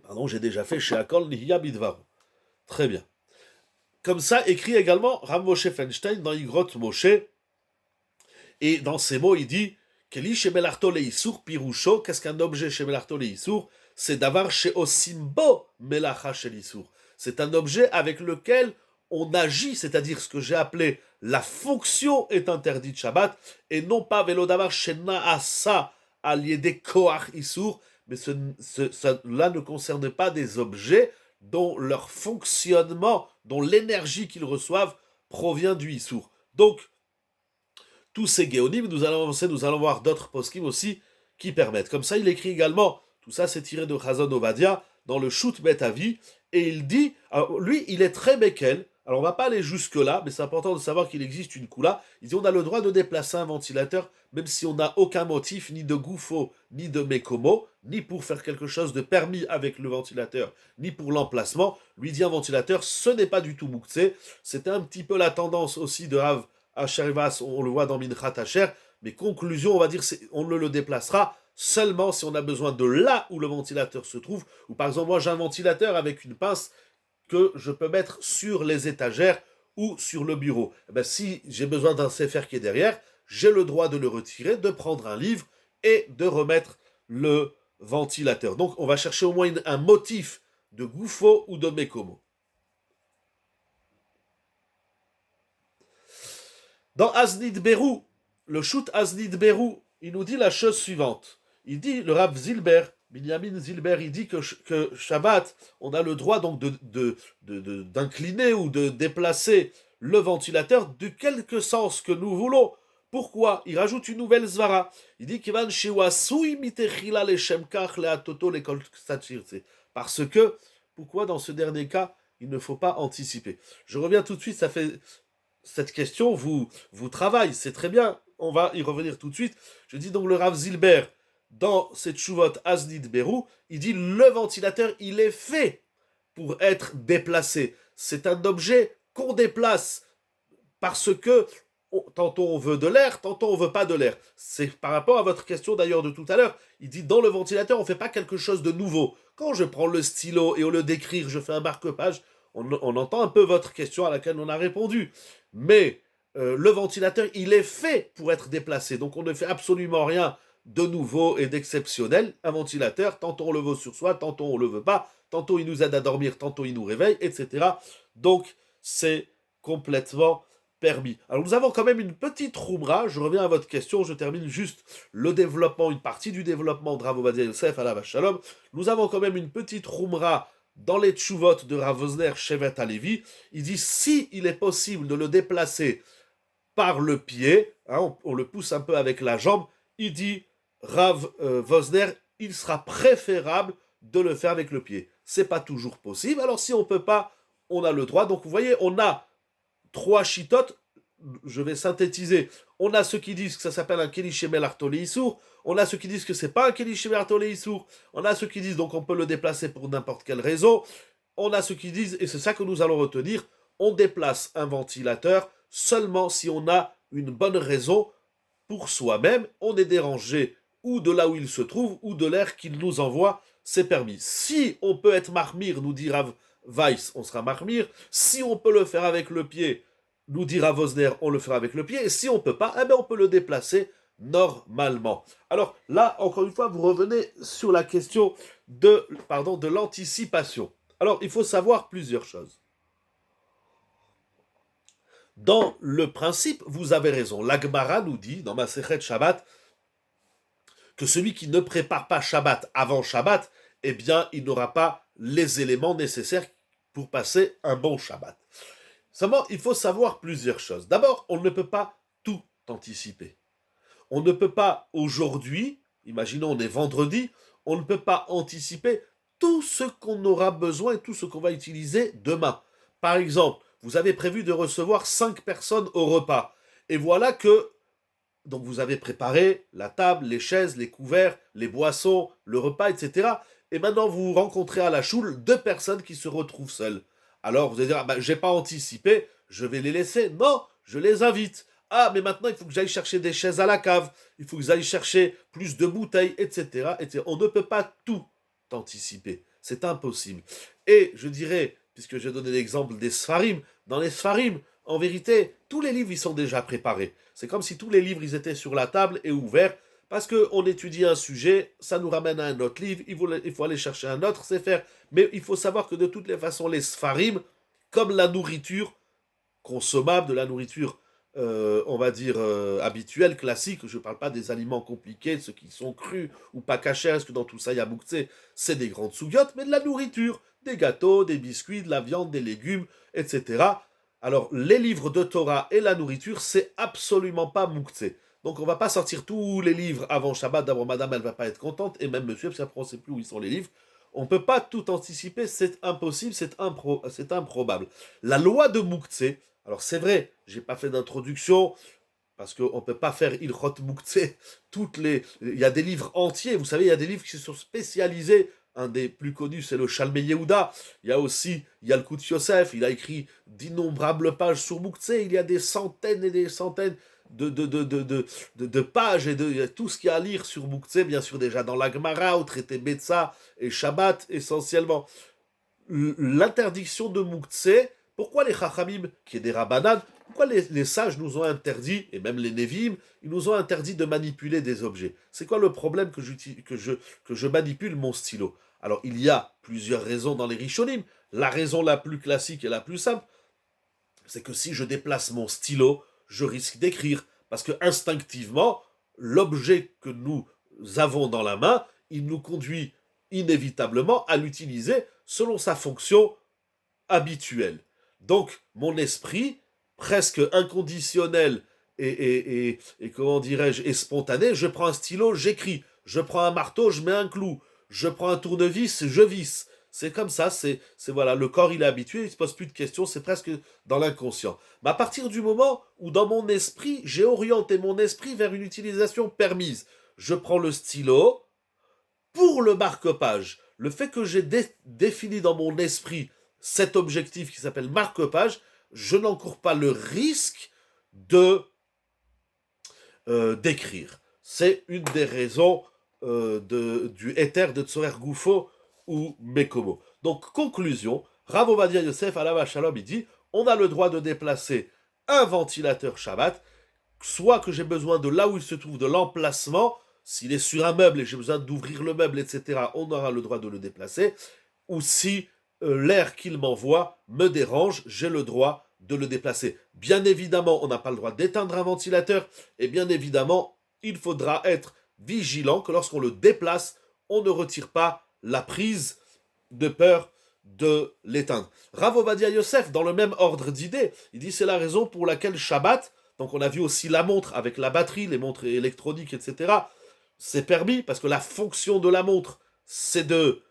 [SPEAKER 1] Pardon, j'ai déjà fait chez Akol Nihya Bidvaru. Très bien. Comme ça, écrit également Rav Moshe Feinstein dans Igrot Moshe. Et dans ces mots, il dit Keli shemelarto leisur pirusho. Qu'est-ce qu'un objet shemelarto leisur? C'est d'avar chez Osimbo melacha shel isur. C'est un objet avec lequel on agit, c'est-à-dire ce que j'ai appelé la fonction est interdite Shabbat, et non pas velo davar chez naasa aliede koach isur, mais cela ne concerne pas des objets dont leur fonctionnement, dont l'énergie qu'ils reçoivent provient du isur. Donc, tous ces géonymes, nous allons voir d'autres poskim aussi qui permettent. Comme ça, il écrit également, tout ça c'est tiré de Chazon Ovadia, dans le Shoot Bet Avi, et il dit, alors lui, il est très Bekel, alors on va pas aller jusque-là, mais c'est important de savoir qu'il existe une Kula. Il dit, on a le droit de déplacer un ventilateur, même si on n'a aucun motif, ni de Goufo, ni de Mekomo, ni pour faire quelque chose de permis avec le ventilateur, ni pour l'emplacement. Lui dit un ventilateur, ce n'est pas du tout Mouktsé. C'était un petit peu la tendance aussi de Rav Ashervas, on le voit dans Minchat Asher, mais conclusion, on va dire, on ne le déplacera seulement si on a besoin de là où le ventilateur se trouve, ou par exemple, moi j'ai un ventilateur avec une pince que je peux mettre sur les étagères ou sur le bureau. Eh bien, si j'ai besoin d'un sefer qui est derrière, j'ai le droit de le retirer, de prendre un livre et de remettre le ventilateur. Donc on va chercher au moins un motif de Goufo ou de Mekomo. Dans Aznid Berou, le shoot Aznid Berou, il nous dit la chose suivante. Il dit, le Rav Zilber, Binyamin Zilber, il dit que Shabbat, on a le droit donc d'incliner ou de déplacer le ventilateur de quelque sens que nous voulons. Pourquoi? Il rajoute une nouvelle zvara. Il dit parce que, pourquoi dans ce dernier cas, il ne faut pas anticiper. Je reviens tout de suite, ça fait... Cette question vous travaille, c'est très bien, on va y revenir tout de suite. Je dis donc le Rav Zilber, dans cette Shuvot Aznid Berou, il dit le ventilateur, il est fait pour être déplacé. C'est un objet qu'on déplace parce que tantôt on veut de l'air, tantôt on veut pas de l'air. C'est par rapport à votre question d'ailleurs de tout à l'heure. Il dit dans le ventilateur, on fait pas quelque chose de nouveau. Quand je prends le stylo et au lieu d'écrire, je fais un marque-page, on entend un peu votre question à laquelle on a répondu. Mais le ventilateur, il est fait pour être déplacé. Donc on ne fait absolument rien de nouveau et d'exceptionnel. Un ventilateur, tantôt on le veut sur soi, tantôt on le veut pas, tantôt il nous aide à dormir, tantôt il nous réveille, etc. Donc c'est complètement permis. Alors nous avons quand même une petite roumra, je reviens à votre question, je termine juste le développement, une partie du développement de Rav Ovadia Yosef, alav shalom. Nous avons quand même une petite roumra dans les tchouvot de Rav Vosner Shevet Halevi. Il dit si il est possible de le déplacer par le pied, hein, on le pousse un peu avec la jambe, il dit Rav Vosner, il sera préférable de le faire avec le pied. C'est pas toujours possible, alors si on peut pas, on a le droit. Donc vous voyez, on a trois chitotes, je vais synthétiser. On a ceux qui disent que ça s'appelle un Kelishemel Artoli Issour, on a ceux qui disent que c'est pas un Kelishemel Artoli Issour, on a ceux qui disent donc on peut le déplacer pour n'importe quelle raison, on a ceux qui disent, et c'est ça que nous allons retenir, on déplace un ventilateur seulement si on a une bonne raison pour soi-même, on est dérangé ou de là où il se trouve, ou de l'air qu'il nous envoie, c'est permis. Si on peut être marmire, nous dit Rav Weiss, on sera marmire. Si on peut le faire avec le pied, nous dit Rav Vosner, on le fera avec le pied. Et si on ne peut pas, eh bien on peut le déplacer normalement. Alors là, encore une fois, vous revenez sur la question de l'anticipation. Alors, il faut savoir plusieurs choses. Dans le principe, vous avez raison. L'Agmara nous dit, dans Masechet Shabbat, que celui qui ne prépare pas Shabbat avant Shabbat, eh bien, il n'aura pas les éléments nécessaires pour passer un bon Shabbat. Seulement, il faut savoir plusieurs choses. D'abord, on ne peut pas tout anticiper. On ne peut pas aujourd'hui, imaginons on est vendredi, on ne peut pas anticiper tout ce qu'on aura besoin et tout ce qu'on va utiliser demain. Par exemple, vous avez prévu de recevoir 5 personnes au repas. Et voilà que donc vous avez préparé la table, les chaises, les couverts, les boissons, le repas, etc. Et maintenant vous rencontrez à la choule 2 personnes qui se retrouvent seules. Alors vous allez dire, ah ben, j'ai pas anticipé, je vais les laisser. Non, je les invite. Ah, mais maintenant il faut que j'aille chercher des chaises à la cave, il faut que j'aille chercher plus de bouteilles, etc., etc. On ne peut pas tout anticiper. C'est impossible. Et je dirais, puisque j'ai donné l'exemple des Sfarim, dans les Sfarim, en vérité, tous les livres, ils sont déjà préparés. C'est comme si tous les livres, ils étaient sur la table et ouverts, parce qu'on étudie un sujet, ça nous ramène à un autre livre, il faut aller chercher un autre, c'est faire. Mais il faut savoir que de toutes les façons, les Sfarim, comme la nourriture consommable, de la nourriture, on va dire, habituelle, classique, je ne parle pas des aliments compliqués, ceux qui sont crus ou pas cachés, parce que dans tout ça, il y a mouktsé, c'est des grandes sougiotes, mais de la nourriture, des gâteaux, des biscuits, de la viande, des légumes, etc. Alors, les livres de Torah et la nourriture, c'est absolument pas mouktsé. Donc, on va pas sortir tous les livres avant Shabbat. D'abord, madame, elle va pas être contente, et même monsieur, parce qu'après, on sait plus où ils sont les livres. On peut pas tout anticiper, c'est impossible, c'est improbable. La loi de mouktsé, alors c'est vrai, j'ai pas fait d'introduction, parce qu'on ne peut pas faire Ilchot Mouktsé, il y a des livres entiers, vous savez, il y a des livres qui sont spécialisés. Un des plus connus, c'est le Shalmei Yehuda. Il y a aussi Yalkut Yosef, il a écrit d'innombrables pages sur Mouktsé. Il y a des centaines et des centaines de pages et il y a tout ce qu'il y a à lire sur Mouktsé, bien sûr, déjà dans la Gemara, au traité Betsa et Shabbat, essentiellement. L'interdiction de Mouktsé, pourquoi les Chachamim, qui est des Rabbanan, pourquoi les sages nous ont interdit, et même les Nevi'im, ils nous ont interdit de manipuler des objets? C'est quoi le problème que je manipule mon stylo? Alors, il y a plusieurs raisons dans les Rishonim. La raison la plus classique et la plus simple, c'est que si je déplace mon stylo, je risque d'écrire. Parce que instinctivement, l'objet que nous avons dans la main, il nous conduit inévitablement à l'utiliser selon sa fonction habituelle. Donc, mon esprit, presque inconditionnel et comment dirais-je, et spontané, je prends un stylo, j'écris. Je prends un marteau, je mets un clou. Je prends un tournevis, je visse. C'est comme ça, c'est voilà, le corps il est habitué, il ne se pose plus de questions, c'est presque dans l'inconscient. Mais à partir du moment où dans mon esprit, j'ai orienté mon esprit vers une utilisation permise, je prends le stylo pour le marque-page. Le fait que j'ai défini dans mon esprit cet objectif qui s'appelle marque-page, je n'encours pas le risque d'écrire. C'est une des raisons du éther de Tzorer Goufo ou Mekomo. Donc, conclusion, Rav Ovadia Yosef, Alav Shalom, il dit, on a le droit de déplacer un ventilateur Shabbat, soit que j'ai besoin de là où il se trouve, de l'emplacement, s'il est sur un meuble et j'ai besoin d'ouvrir le meuble, etc., on aura le droit de le déplacer, ou si l'air qu'il m'envoie me dérange, j'ai le droit de le déplacer. Bien évidemment, on n'a pas le droit d'éteindre un ventilateur, et bien évidemment, il faudra être vigilant que lorsqu'on le déplace, on ne retire pas la prise de peur de l'éteindre. Rav Ovadia Yosef, dans le même ordre d'idée, il dit c'est la raison pour laquelle Shabbat, donc on a vu aussi la montre avec la batterie, les montres électroniques, etc., c'est permis parce que la fonction de la montre, c'est de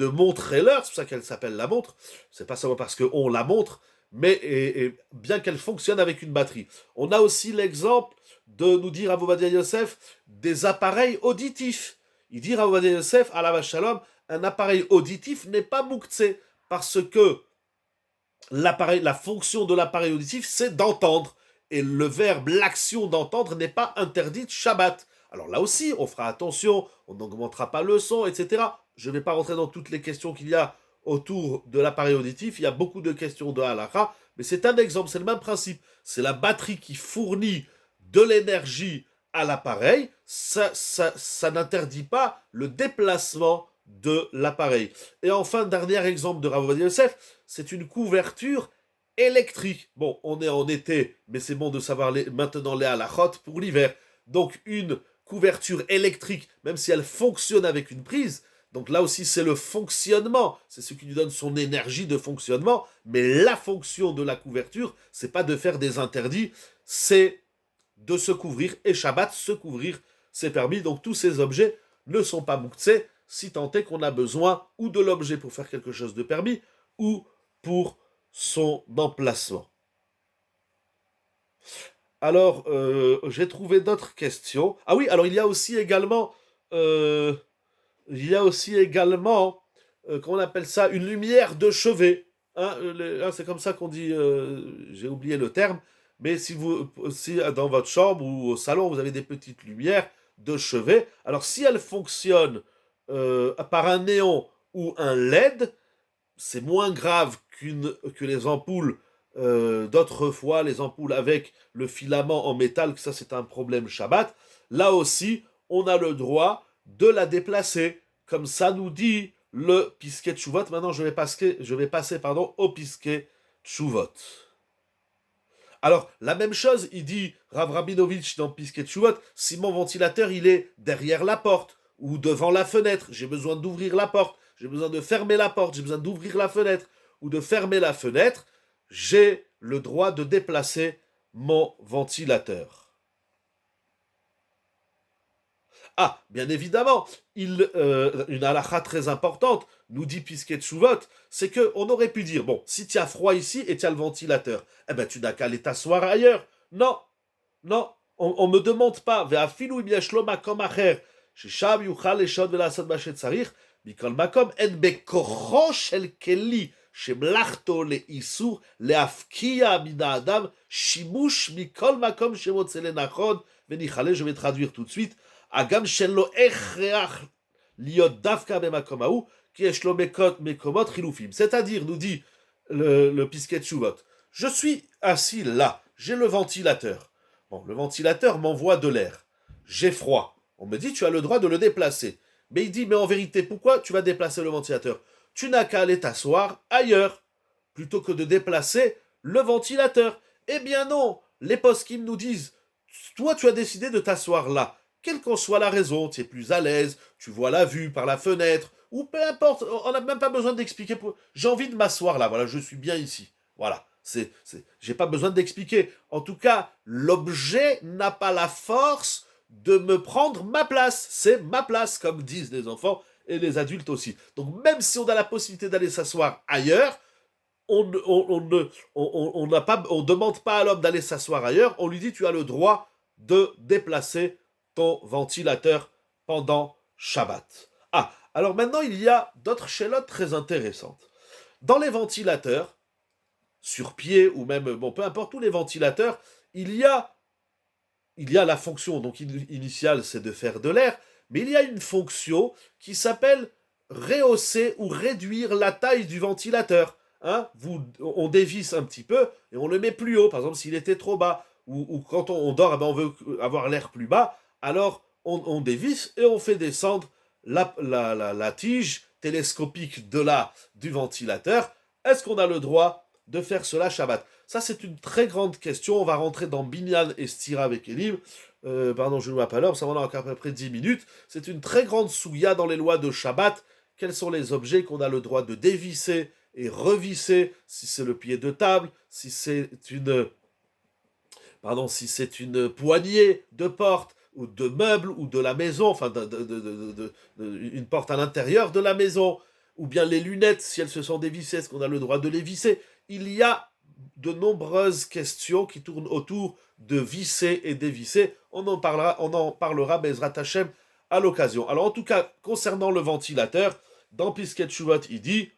[SPEAKER 1] montrer l'heure, c'est pour ça qu'elle s'appelle la montre, c'est pas seulement parce qu'on la montre, mais et bien qu'elle fonctionne avec une batterie. On a aussi l'exemple de nous dire Rav Ovadia Yosef des appareils auditifs. Il dit Rav Ovadia Yosef, alav shalom, un appareil auditif n'est pas mouktsé, parce que la fonction de l'appareil auditif, c'est d'entendre. Et le verbe, l'action d'entendre n'est pas interdite Shabbat. Alors là aussi, on fera attention, on n'augmentera pas le son, etc. Je ne vais pas rentrer dans toutes les questions qu'il y a autour de l'appareil auditif. Il y a beaucoup de questions de halakha, mais c'est un exemple, c'est le même principe. C'est la batterie qui fournit de l'énergie à l'appareil. Ça n'interdit pas le déplacement de l'appareil. Et enfin, dernier exemple de Rav Ovadia Yosef, c'est une couverture électrique. Bon, on est en été, mais c'est bon de savoir maintenant les halachot pour l'hiver. Donc une couverture électrique, même si elle fonctionne avec une prise, Donc là aussi, c'est le fonctionnement, c'est ce qui lui donne son énergie de fonctionnement, mais la fonction de la couverture, c'est pas de faire des interdits, c'est de se couvrir, et Shabbat, se couvrir, c'est permis. Donc tous ces objets ne sont pas mouktsé, si tant est qu'on a besoin ou de l'objet pour faire quelque chose de permis, ou pour son emplacement. Alors, j'ai trouvé d'autres questions. Ah oui, alors il y a aussi également, euh, qu'on appelle ça, une lumière de chevet. Hein, c'est comme ça qu'on dit, j'ai oublié le terme, mais si dans votre chambre ou au salon, vous avez des petites lumières de chevet, alors si elles fonctionnent par un néon ou un LED, c'est moins grave que les ampoules d'autrefois, les ampoules avec le filament en métal, que ça c'est un problème Shabbat. Là aussi, on a le droit de la déplacer. Comme ça nous dit le Pisket Tshuvot. Maintenant, je vais passer au Pisket Tshuvot. Alors, la même chose, il dit Rav Rabinovitch dans Pisket Tshuvot, si mon ventilateur il est derrière la porte ou devant la fenêtre, j'ai besoin d'ouvrir la porte, j'ai besoin de fermer la porte, j'ai besoin d'ouvrir la fenêtre ou de fermer la fenêtre, j'ai le droit de déplacer mon ventilateur. Ah, bien évidemment, une halakha très importante, nous dit Pisket Tshuvot, c'est qu'on aurait pu dire, bon, si tu as froid ici et tu as le ventilateur, eh ben tu n'as qu'à aller t'asseoir ailleurs. Non, non, on ne me demande pas, ve'afilu im yesh lo makom acher, shesham yuchal leshot ve'lasot ma shetzarich, mikol makom en bekocho shel keli, shemlachto le'isur, le'afkiya min ha'adam, shimush mikol makom shemotze lenachon, ve'nichale, je vais traduire tout de suite, agam shelo echreach liot davka bemakom ha'u, ki yesh lo mekomot chilufim. C'est-à-dire, nous dit le Pisket Tshuvot, je suis assis là, j'ai le ventilateur. Bon, le ventilateur m'envoie de l'air. J'ai froid. On me dit, tu as le droit de le déplacer. Mais il dit, mais en vérité, pourquoi tu vas déplacer le ventilateur? Tu n'as qu'à aller t'asseoir ailleurs, plutôt que de déplacer le ventilateur. Eh bien non, les poskim nous disent, toi tu as décidé de t'asseoir là. Quelle qu'en soit la raison, tu es plus à l'aise, tu vois la vue par la fenêtre, ou peu importe, on n'a même pas besoin d'expliquer. J'ai envie de m'asseoir là, voilà, je suis bien ici. Voilà. J'ai pas besoin d'expliquer. En tout cas, l'objet n'a pas la force de me prendre ma place. C'est ma place, comme disent les enfants et les adultes aussi. Donc même si on a la possibilité d'aller s'asseoir ailleurs, on ne demande pas à l'homme d'aller s'asseoir ailleurs. On lui dit tu as le droit de déplacer ton ventilateur pendant Shabbat. Ah, alors maintenant il y a d'autres chélotes très intéressantes. Dans les ventilateurs, sur pied ou même, bon, peu importe, tous les ventilateurs, il y a la fonction, donc initiale, c'est de faire de l'air, mais il y a une fonction qui s'appelle rehausser ou réduire la taille du ventilateur. Hein, on dévisse un petit peu et on le met plus haut, par exemple s'il était trop bas, ou quand on dort, eh ben, on veut avoir l'air plus bas, alors on dévisse et on fait descendre la tige télescopique du ventilateur. Est-ce qu'on a le droit de faire cela Shabbat? Ça, c'est une très grande question. On va rentrer dans Binyan et Stira avec Elim. Pardon, je ne vois pas l'heure, ça va encore à peu près 10 minutes. C'est une très grande souilla dans les lois de Shabbat. Quels sont les objets qu'on a le droit de dévisser et revisser, si c'est le pied de table, si c'est une poignée de porte, ou de meubles, ou de la maison, enfin une porte à l'intérieur de la maison, ou bien les lunettes, si elles se sont dévissées, est-ce qu'on a le droit de les visser? Il y a de nombreuses questions qui tournent autour de visser et dévisser. On en parlera Bezrat Hashem à l'occasion. Alors en tout cas, concernant le ventilateur, dans Pisket Tshuvot, il dit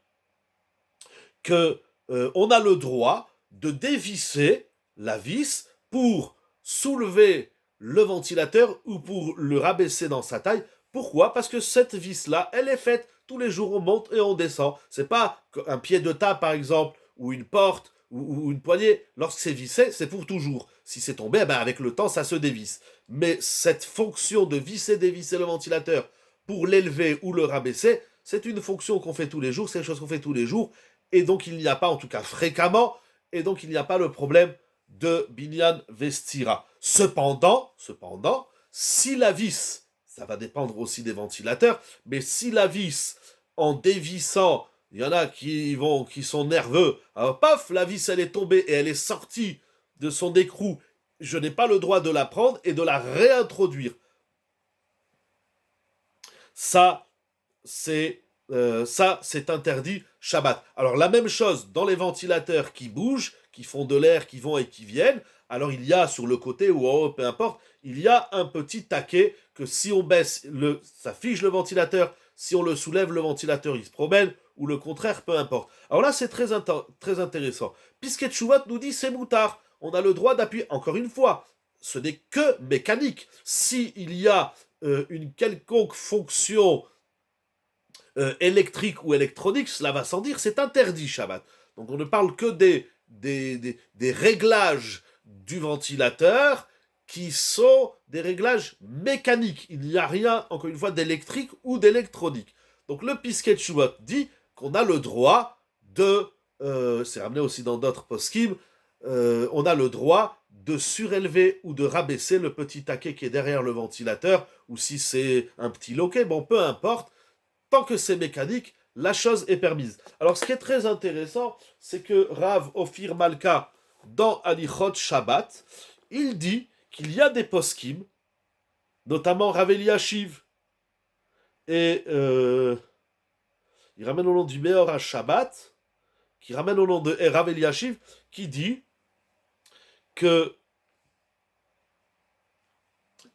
[SPEAKER 1] que on a le droit de dévisser la vis pour soulever le ventilateur ou pour le rabaisser dans sa taille. Pourquoi? Parce que cette vis-là, elle est faite. Tous les jours, on monte et on descend. C'est pas un pied de table, par exemple, ou une porte, ou une poignée. Lorsque c'est vissé, c'est pour toujours. Si c'est tombé, ben avec le temps, ça se dévisse. Mais cette fonction de visser, dévisser le ventilateur pour l'élever ou le rabaisser, c'est une fonction qu'on fait tous les jours, c'est une chose qu'on fait tous les jours, et donc il n'y a pas, en tout cas fréquemment, et donc il n'y a pas le problème de Binyan Vestira. Cependant, si la vis ça va dépendre aussi des ventilateurs, mais si la vis, en dévissant, il y en a qui sont nerveux, alors paf, la vis elle est tombée et elle est sortie de son écrou, je n'ai pas le droit de la prendre et de la réintroduire. Ça, c'est interdit Shabbat. Alors la même chose dans les ventilateurs qui bougent, qui font de l'air, qui vont et qui viennent. Alors il y a sur le côté ou en haut, peu importe, il y a un petit taquet que si on baisse, ça fige le ventilateur. Si on le soulève, le ventilateur il se promène, ou le contraire, peu importe. Alors là, c'est très intéressant. Pisket Chouvat nous dit c'est moutard. On a le droit d'appuyer. Encore une fois, ce n'est que mécanique. S'il y a une quelconque fonction électrique ou électronique, cela va sans dire, c'est interdit Shabbat. Donc on ne parle que des réglages du ventilateur qui sont des réglages mécaniques. Il n'y a rien, encore une fois, d'électrique ou d'électronique. Donc le Pisket Chouvat dit qu'on a le droit c'est ramené aussi dans d'autres poskim, on a le droit de surélever ou de rabaisser le petit taquet qui est derrière le ventilateur, ou si c'est un petit loquet, bon, peu importe, tant que c'est mécanique, la chose est permise. Alors, ce qui est très intéressant, c'est que Rav Ophir Malka, dans Alichot Shabbat, il dit qu'il y a des poskim, notamment Rav Eliashiv, et il ramène au nom du Meor à Shabbat, qui ramène au nom de Rav Eliashiv, qui dit qu'on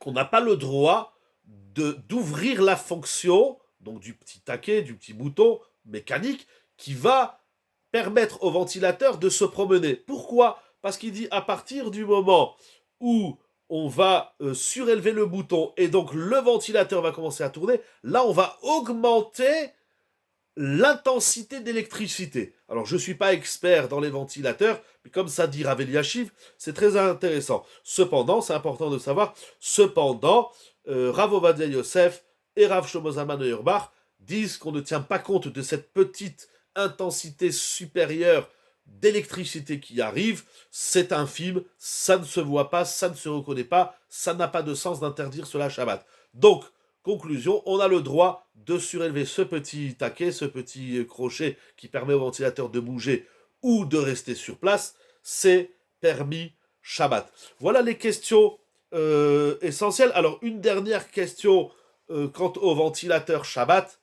[SPEAKER 1] n'a pas le droit d'ouvrir la fonction, donc du petit taquet, du petit bouton mécanique, qui va permettre au ventilateur de se promener. Pourquoi ? Parce qu'il dit à partir du moment où on va surélever le bouton et donc le ventilateur va commencer à tourner, là on va augmenter l'intensité d'électricité. Alors je ne suis pas expert dans les ventilateurs, mais comme ça dit Rav Eliashiv, c'est très intéressant. Cependant, c'est important de savoir, Rav Ovadia Yosef et Rav Shlomo Zalman Auerbach disent qu'on ne tient pas compte de cette petite intensité supérieure d'électricité qui arrive, c'est infime, ça ne se voit pas, ça ne se reconnaît pas, ça n'a pas de sens d'interdire cela Shabbat. Donc, conclusion, on a le droit de surélever ce petit taquet, ce petit crochet qui permet au ventilateur de bouger ou de rester sur place, c'est permis Shabbat. Voilà les questions essentielles. Alors, une dernière question quant au ventilateur Shabbat.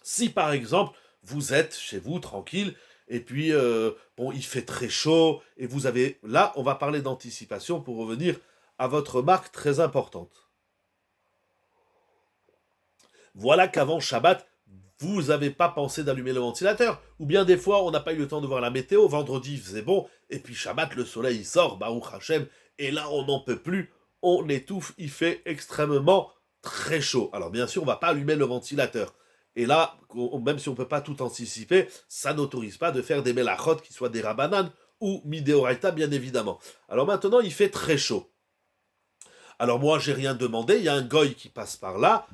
[SPEAKER 1] Si par exemple, vous êtes chez vous tranquille, et puis il fait très chaud, et vous avez... Là, on va parler d'anticipation pour revenir à votre remarque très importante. Voilà qu'avant Shabbat, vous n'avez pas pensé d'allumer le ventilateur. Ou bien des fois, on n'a pas eu le temps de voir la météo. Vendredi, il faisait bon. Et puis Shabbat, le soleil il sort, Baruch Hashem. Et là, on n'en peut plus. On étouffe. Il fait extrêmement très chaud. Alors bien sûr, on ne va pas allumer le ventilateur. Et là, même si on ne peut pas tout anticiper, ça n'autorise pas de faire des melachot qui soient des rabbanan ou midéoraita, bien évidemment. Alors maintenant, il fait très chaud. Alors moi, j'ai rien demandé. Il y a un goy qui passe par là.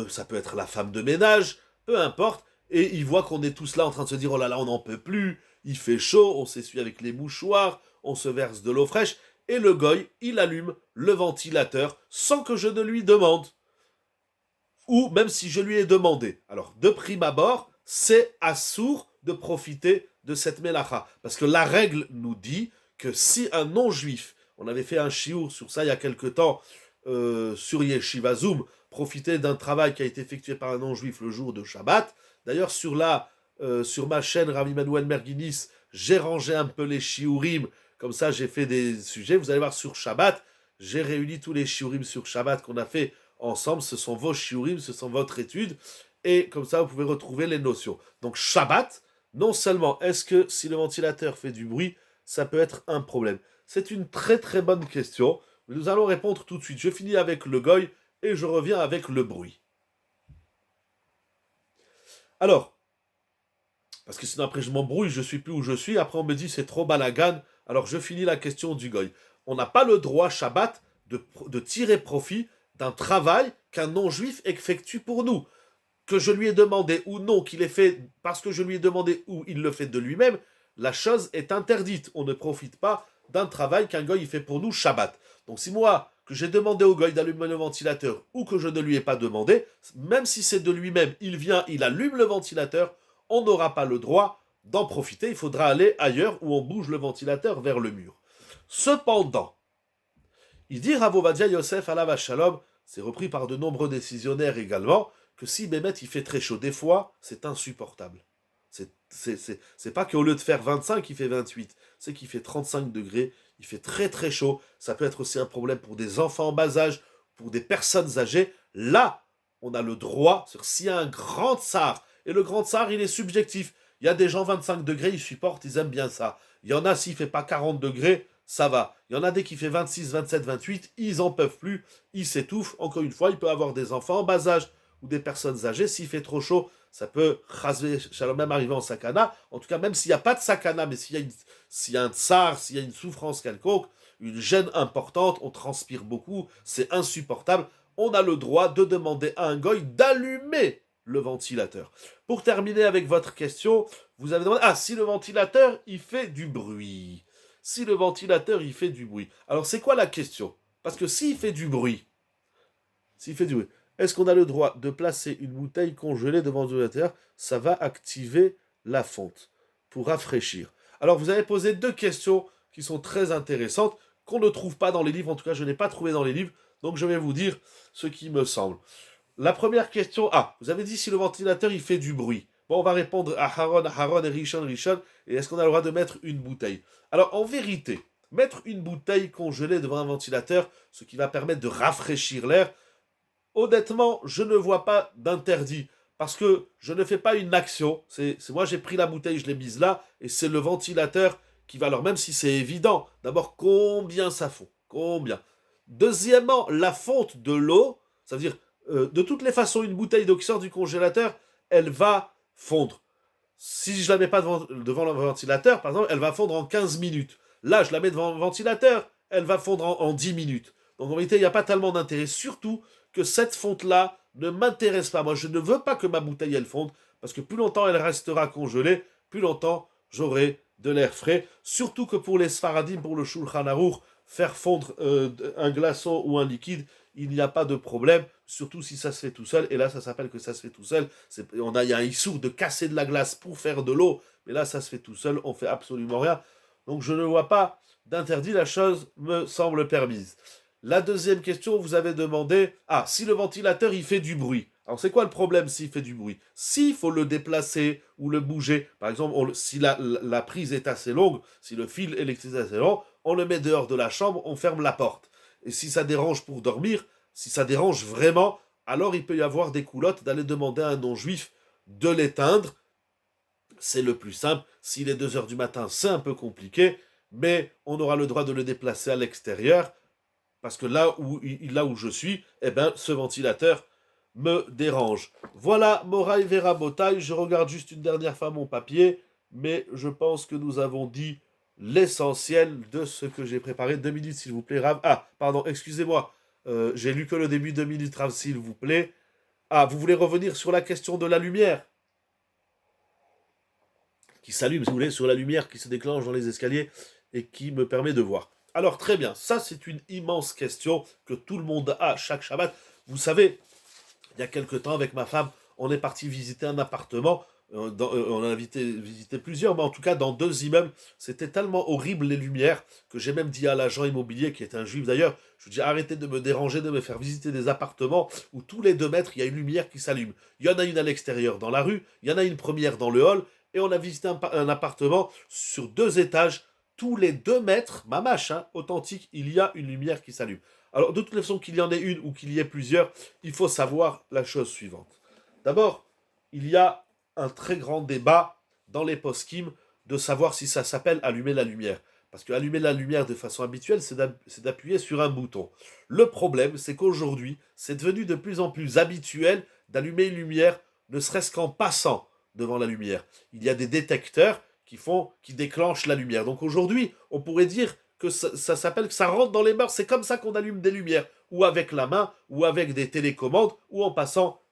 [SPEAKER 1] Ça peut être la femme de ménage, peu importe, et il voit qu'on est tous là en train de se dire « Oh là là, on n'en peut plus, il fait chaud, on s'essuie avec les mouchoirs, on se verse de l'eau fraîche », et le goy, il allume le ventilateur sans que je ne lui demande, ou même si je lui ai demandé. Alors, de prime abord, c'est assour de profiter de cette mélacha, parce que la règle nous dit que si un non-juif, on avait fait un chiour sur ça il y a quelque temps, sur Yeshiva Zoom, profiter d'un travail qui a été effectué par un non-juif le jour de Shabbat. D'ailleurs, sur ma chaîne Rav Emmanuel Merguinis, j'ai rangé un peu les shiurim, comme ça j'ai fait des sujets. Vous allez voir sur Shabbat, j'ai réuni tous les shiurim sur Shabbat qu'on a fait ensemble. Ce sont vos shiurim, ce sont votre étude, et comme ça vous pouvez retrouver les notions. Donc Shabbat, non seulement est-ce que si le ventilateur fait du bruit, ça peut être un problème. C'est une très très bonne question, mais nous allons répondre tout de suite. Je finis avec le goy, et je reviens avec le bruit. Alors, parce que sinon après je m'embrouille, je suis plus où je suis, après on me dit c'est trop balagan, alors je finis la question du goy. On n'a pas le droit, Shabbat, de tirer profit d'un travail qu'un non-juif effectue pour nous. Que je lui ai demandé ou non, qu'il ait fait parce que je lui ai demandé ou il le fait de lui-même, la chose est interdite. On ne profite pas d'un travail qu'un goy fait pour nous, Shabbat. Donc si moi, que j'ai demandé au goy d'allumer le ventilateur ou que je ne lui ai pas demandé, même si c'est de lui-même, il vient, il allume le ventilateur, on n'aura pas le droit d'en profiter. Il faudra aller ailleurs où on bouge le ventilateur vers le mur. Cependant, il dit Rav Ovadia Yosef alav Shalom, c'est repris par de nombreux décisionnaires également, que si Bémet il fait très chaud, des fois, c'est insupportable. C'est pas qu'au lieu de faire 25, il fait 28. C'est qu'il fait 35 degrés, il fait très très chaud. Ça peut être aussi un problème pour des enfants en bas âge, pour des personnes âgées. Là, on a le droit, s'il y a un grand tsar, et le grand tsar, il est subjectif. Il y a des gens 25 degrés, ils supportent, ils aiment bien ça. Il y en a, s'il fait pas 40 degrés, ça va. Il y en a des qui fait 26, 27, 28, ils en peuvent plus, ils s'étouffent. Encore une fois, il peut avoir des enfants en bas âge ou des personnes âgées. S'il fait trop chaud, ça peut même arriver en sakana. En tout cas, même s'il n'y a pas de sakana, mais s'il y a un tsar, s'il y a une souffrance quelconque, une gêne importante, on transpire beaucoup, c'est insupportable. On a le droit de demander à un goy d'allumer le ventilateur. Pour terminer avec votre question, vous avez demandé, si le ventilateur, il fait du bruit. Si le ventilateur, il fait du bruit. Alors, c'est quoi la question? Parce que s'il fait du bruit, est-ce qu'on a le droit de placer une bouteille congelée devant le ventilateur? Ça va activer la fonte pour rafraîchir. Alors, vous avez posé deux questions qui sont très intéressantes, qu'on ne trouve pas dans les livres. En tout cas, je n'ai pas trouvé dans les livres. Donc, je vais vous dire ce qui me semble. La première question, vous avez dit si le ventilateur, il fait du bruit. Bon, on va répondre à Haron et Rishon. Et est-ce qu'on a le droit de mettre une bouteille? Alors, en vérité, mettre une bouteille congelée devant un ventilateur, ce qui va permettre de rafraîchir l'air, honnêtement, je ne vois pas d'interdit. Parce que je ne fais pas une action. C'est moi, j'ai pris la bouteille, je l'ai mise là, et c'est le ventilateur qui va. Alors, même si c'est évident, d'abord, combien ça fond? Combien? Deuxièmement, la fonte de l'eau, ça veut dire, de toutes les façons, une bouteille d'eau qui sort du congélateur, elle va fondre. Si je la mets pas devant le ventilateur, par exemple, elle va fondre en 15 minutes. Là, je la mets devant le ventilateur, elle va fondre en 10 minutes. Donc en réalité, il n'y a pas tellement d'intérêt. Surtout que cette fonte-là ne m'intéresse pas. Moi, je ne veux pas que ma bouteille, elle fonde, parce que plus longtemps elle restera congelée, plus longtemps j'aurai de l'air frais. Surtout que pour les Sfaradim, pour le Shulchan Aruch, faire fondre un glaçon ou un liquide, il n'y a pas de problème, surtout si ça se fait tout seul. Et là, ça s'appelle que ça se fait tout seul. Il y a un issour de casser de la glace pour faire de l'eau, mais là, ça se fait tout seul, on fait absolument rien. Donc, je ne vois pas d'interdit, la chose me semble permise. La deuxième question, vous avez demandé, si le ventilateur, il fait du bruit. Alors, c'est quoi le problème s'il fait du bruit? S'il faut le déplacer ou le bouger, par exemple, si la prise est assez longue, si le fil électrique est assez long, on le met dehors de la chambre, on ferme la porte. Et si ça dérange pour dormir, si ça dérange vraiment, alors il peut y avoir des coulottes d'aller demander à un non-juif de l'éteindre. C'est le plus simple. S'il est 2 heures du matin, c'est un peu compliqué, mais on aura le droit de le déplacer à l'extérieur, parce que là où je suis, ce ventilateur me dérange. Voilà, Moraï Vera Botaï, je regarde juste une dernière fois mon papier, mais je pense que nous avons dit l'essentiel de ce que j'ai préparé. 2 minutes, s'il vous plaît, Rav. Pardon, excusez-moi. J'ai lu que le début, 2 minutes, Rav, s'il vous plaît. Vous voulez revenir sur la question de la lumière qui s'allume, si vous voulez, sur la lumière qui se déclenche dans les escaliers et qui me permet de voir. Alors, très bien. Ça, c'est une immense question que tout le monde a chaque Shabbat. Vous savez, il y a quelque temps, avec ma femme, on est parti visiter un appartement. On a visité plusieurs, mais en tout cas dans 2 immeubles, c'était tellement horrible les lumières que j'ai même dit à l'agent immobilier, qui est un juif d'ailleurs, je lui dis arrêtez de me déranger, de me faire visiter des appartements où tous les 2 mètres il y a une lumière qui s'allume. Il y en a une à l'extérieur dans la rue, il y en a une première dans le hall, et on a visité un appartement sur 2 étages, tous les 2 mètres, mamache, authentique, il y a une lumière qui s'allume. Alors de toute façon qu'il y en ait une ou qu'il y ait plusieurs, il faut savoir la chose suivante. D'abord, il y a un très grand débat dans les poskim de savoir si ça s'appelle allumer la lumière. Parce que allumer la lumière de façon habituelle, c'est d'appuyer sur un bouton. Le problème, c'est qu'aujourd'hui, c'est devenu de plus en plus habituel d'allumer une lumière, ne serait-ce qu'en passant devant la lumière. Il y a des détecteurs qui déclenchent la lumière. Donc aujourd'hui, on pourrait dire que ça s'appelle, que ça rentre dans les mœurs. C'est comme ça qu'on allume des lumières, ou avec la main, ou avec des télécommandes, ou en passant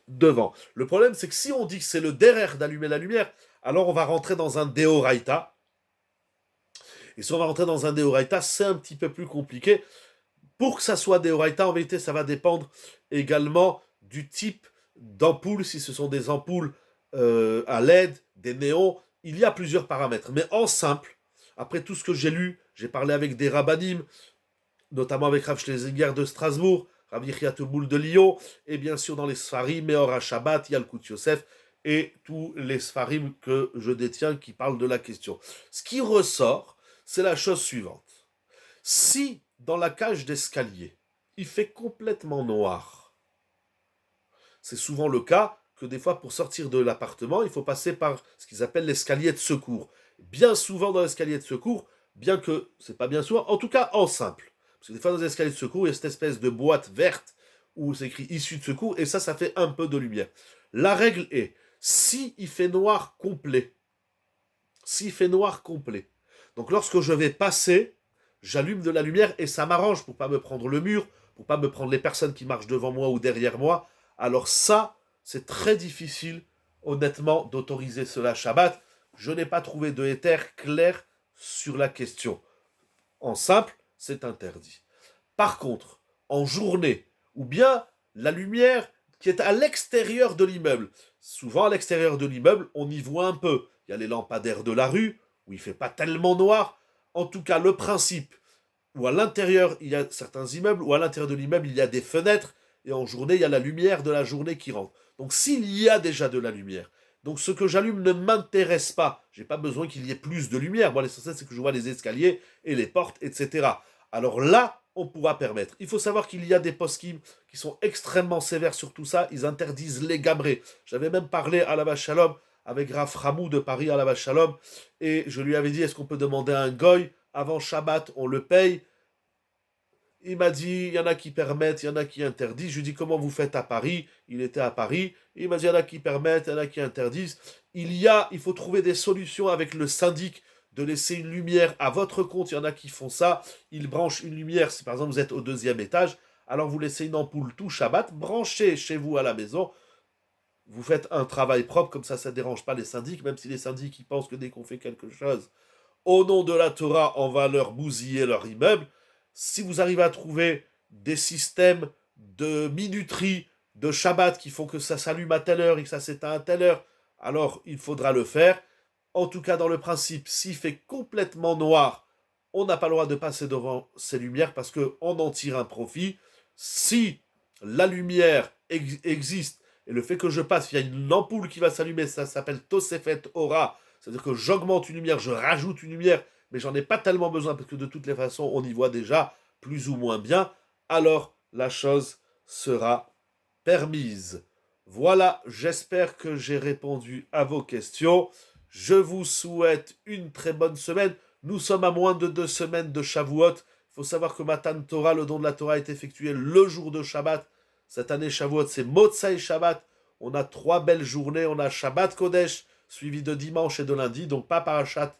[SPEAKER 1] devant. Le problème, c'est que si on dit que c'est le derrière d'allumer la lumière, alors on va rentrer dans un déoraita. Et si on va rentrer dans un déoraita, c'est un petit peu plus compliqué. Pour que ça soit des Horaïta, en vérité, ça va dépendre également du type d'ampoule, si ce sont des ampoules à LED, des néons, il y a plusieurs paramètres. Mais en simple, après tout ce que j'ai lu, j'ai parlé avec des rabbinim, notamment avec Rav Schlesinger de Strasbourg, Rav Yichia Touboul de Lyon, et bien sûr dans les Sfarim, Meor HaShabbat, Yalkut Yosef, et tous les Sfarim que je détiens qui parlent de la question. Ce qui ressort, c'est la chose suivante. Si dans la cage d'escalier, il fait complètement noir, c'est souvent le cas que des fois pour sortir de l'appartement, il faut passer par ce qu'ils appellent l'escalier de secours. Bien souvent dans l'escalier de secours, bien que c'est pas bien souvent, en tout cas en simple. Parce que des fois dans les escaliers de secours, il y a cette espèce de boîte verte où c'est écrit issue de secours et ça fait un peu de lumière. La règle est, si il fait noir complet, donc lorsque je vais passer, j'allume de la lumière et ça m'arrange pour pas me prendre le mur, pour pas me prendre les personnes qui marchent devant moi ou derrière moi. Alors ça, c'est très difficile, honnêtement, d'autoriser cela Shabbat. Je n'ai pas trouvé de éther clair sur la question. En simple, c'est interdit. Par contre, en journée, ou bien la lumière qui est à l'extérieur de l'immeuble. Souvent, à l'extérieur de l'immeuble, on y voit un peu. Il y a les lampadaires de la rue, où il ne fait pas tellement noir. En tout cas, le principe, où à l'intérieur, il y a certains immeubles, où à l'intérieur de l'immeuble, il y a des fenêtres, et en journée, il y a la lumière de la journée qui rentre. Donc, s'il y a déjà de la lumière, donc ce que j'allume ne m'intéresse pas. J'ai pas besoin qu'il y ait plus de lumière. Moi, l'essentiel, c'est que je vois les escaliers et les portes, etc. Alors là, on pourra permettre. Il faut savoir qu'il y a des poskim qui sont extrêmement sévères sur tout ça. Ils interdisent les gabrés. J'avais même parlé à la Shalom avec Rav Ramou de Paris à la Shalom et je lui avais dit, est-ce qu'on peut demander à un goy avant Shabbat, on le paye? Il m'a dit, il y en a qui permettent, il y en a qui interdisent. Je lui ai dit, comment vous faites à Paris? Il était à Paris. Il m'a dit, il y en a qui permettent, il y en a qui interdisent. Il faut trouver des solutions avec le syndic de laisser une lumière à votre compte. Il y en a qui font ça. Ils branchent une lumière. Si par exemple vous êtes au 2e étage, alors vous laissez une ampoule tout Shabbat, branchez chez vous à la maison. Vous faites un travail propre, comme ça ne dérange pas les syndics, même si les syndics ils pensent que dès qu'on fait quelque chose au nom de la Torah, on va leur bousiller leur immeuble. Si vous arrivez à trouver des systèmes de minuterie, de Shabbat qui font que ça s'allume à telle heure et que ça s'éteint à telle heure, alors il faudra le faire. En tout cas, dans le principe, s'il fait complètement noir, on n'a pas le droit de passer devant ces lumières parce qu'on en tire un profit. Si la lumière existe et le fait que je passe, il y a une ampoule qui va s'allumer, ça s'appelle Tosefet Ora, c'est-à-dire que j'augmente une lumière, je rajoute une lumière, mais j'en ai pas tellement besoin parce que de toutes les façons, on y voit déjà plus ou moins bien, alors la chose sera permise. Voilà, j'espère que j'ai répondu à vos questions. Je vous souhaite une très bonne semaine. Nous sommes à moins de 2 semaines de Shavuot. Il faut savoir que Matan Torah, le don de la Torah, est effectué le jour de Shabbat. Cette année, Shavuot, c'est Motzai Shabbat. On a 3 belles journées. On a Shabbat Kodesh, suivi de dimanche et de lundi. Donc pas Parashat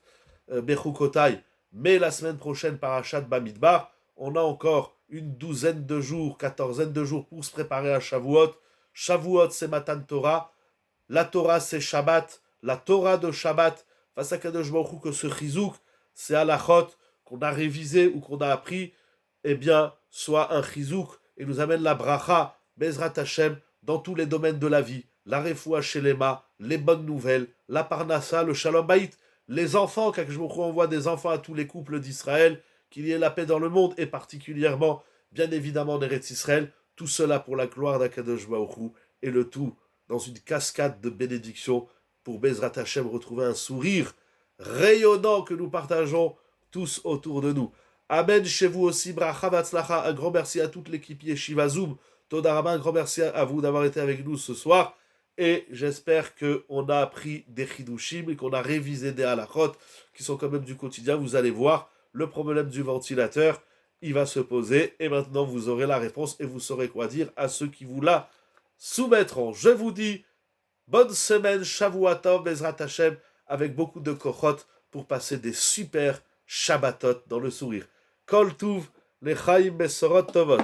[SPEAKER 1] Bechukotai, mais la semaine prochaine, Parashat Bamidbar. On a encore une douzaine de jours, 14 de jours pour se préparer à Shavuot. Shavuot, c'est Matan Torah. La Torah, c'est Shabbat. La Torah de Shabbat, face à Kadosh Baruch Hu, que ce chizouk, c'est halachot qu'on a révisé ou qu'on a appris, eh bien, soit un chizouk et nous amène la bracha, Bezrat Hashem, dans tous les domaines de la vie, la refoua shelema, les bonnes nouvelles, la parnassa, le shalom bayit, les enfants, Kadosh Baruch Hu envoie des enfants à tous les couples d'Israël, qu'il y ait la paix dans le monde et particulièrement, bien évidemment, en Eretz Israël, tout cela pour la gloire d'Akadosh Baruch Hu et le tout dans une cascade de bénédictions pour Bezrat Hashem retrouver un sourire rayonnant que nous partageons tous autour de nous. Amen chez vous aussi, bracha vatzlacha, un grand merci à toute l'équipe Yeshiva Zoom, Todarama, un grand merci à vous d'avoir été avec nous ce soir, et j'espère qu'on a appris des chidushim et qu'on a révisé des halachot qui sont quand même du quotidien. Vous allez voir, le problème du ventilateur, il va se poser, et maintenant vous aurez la réponse et vous saurez quoi dire à ceux qui vous la soumettront. Je vous dis bonne semaine, Shavuot Bezrat Hashem, avec beaucoup de kochot pour passer des super Shabbatot dans le sourire. Kol Tuv, Lechaim Besorot Tovot.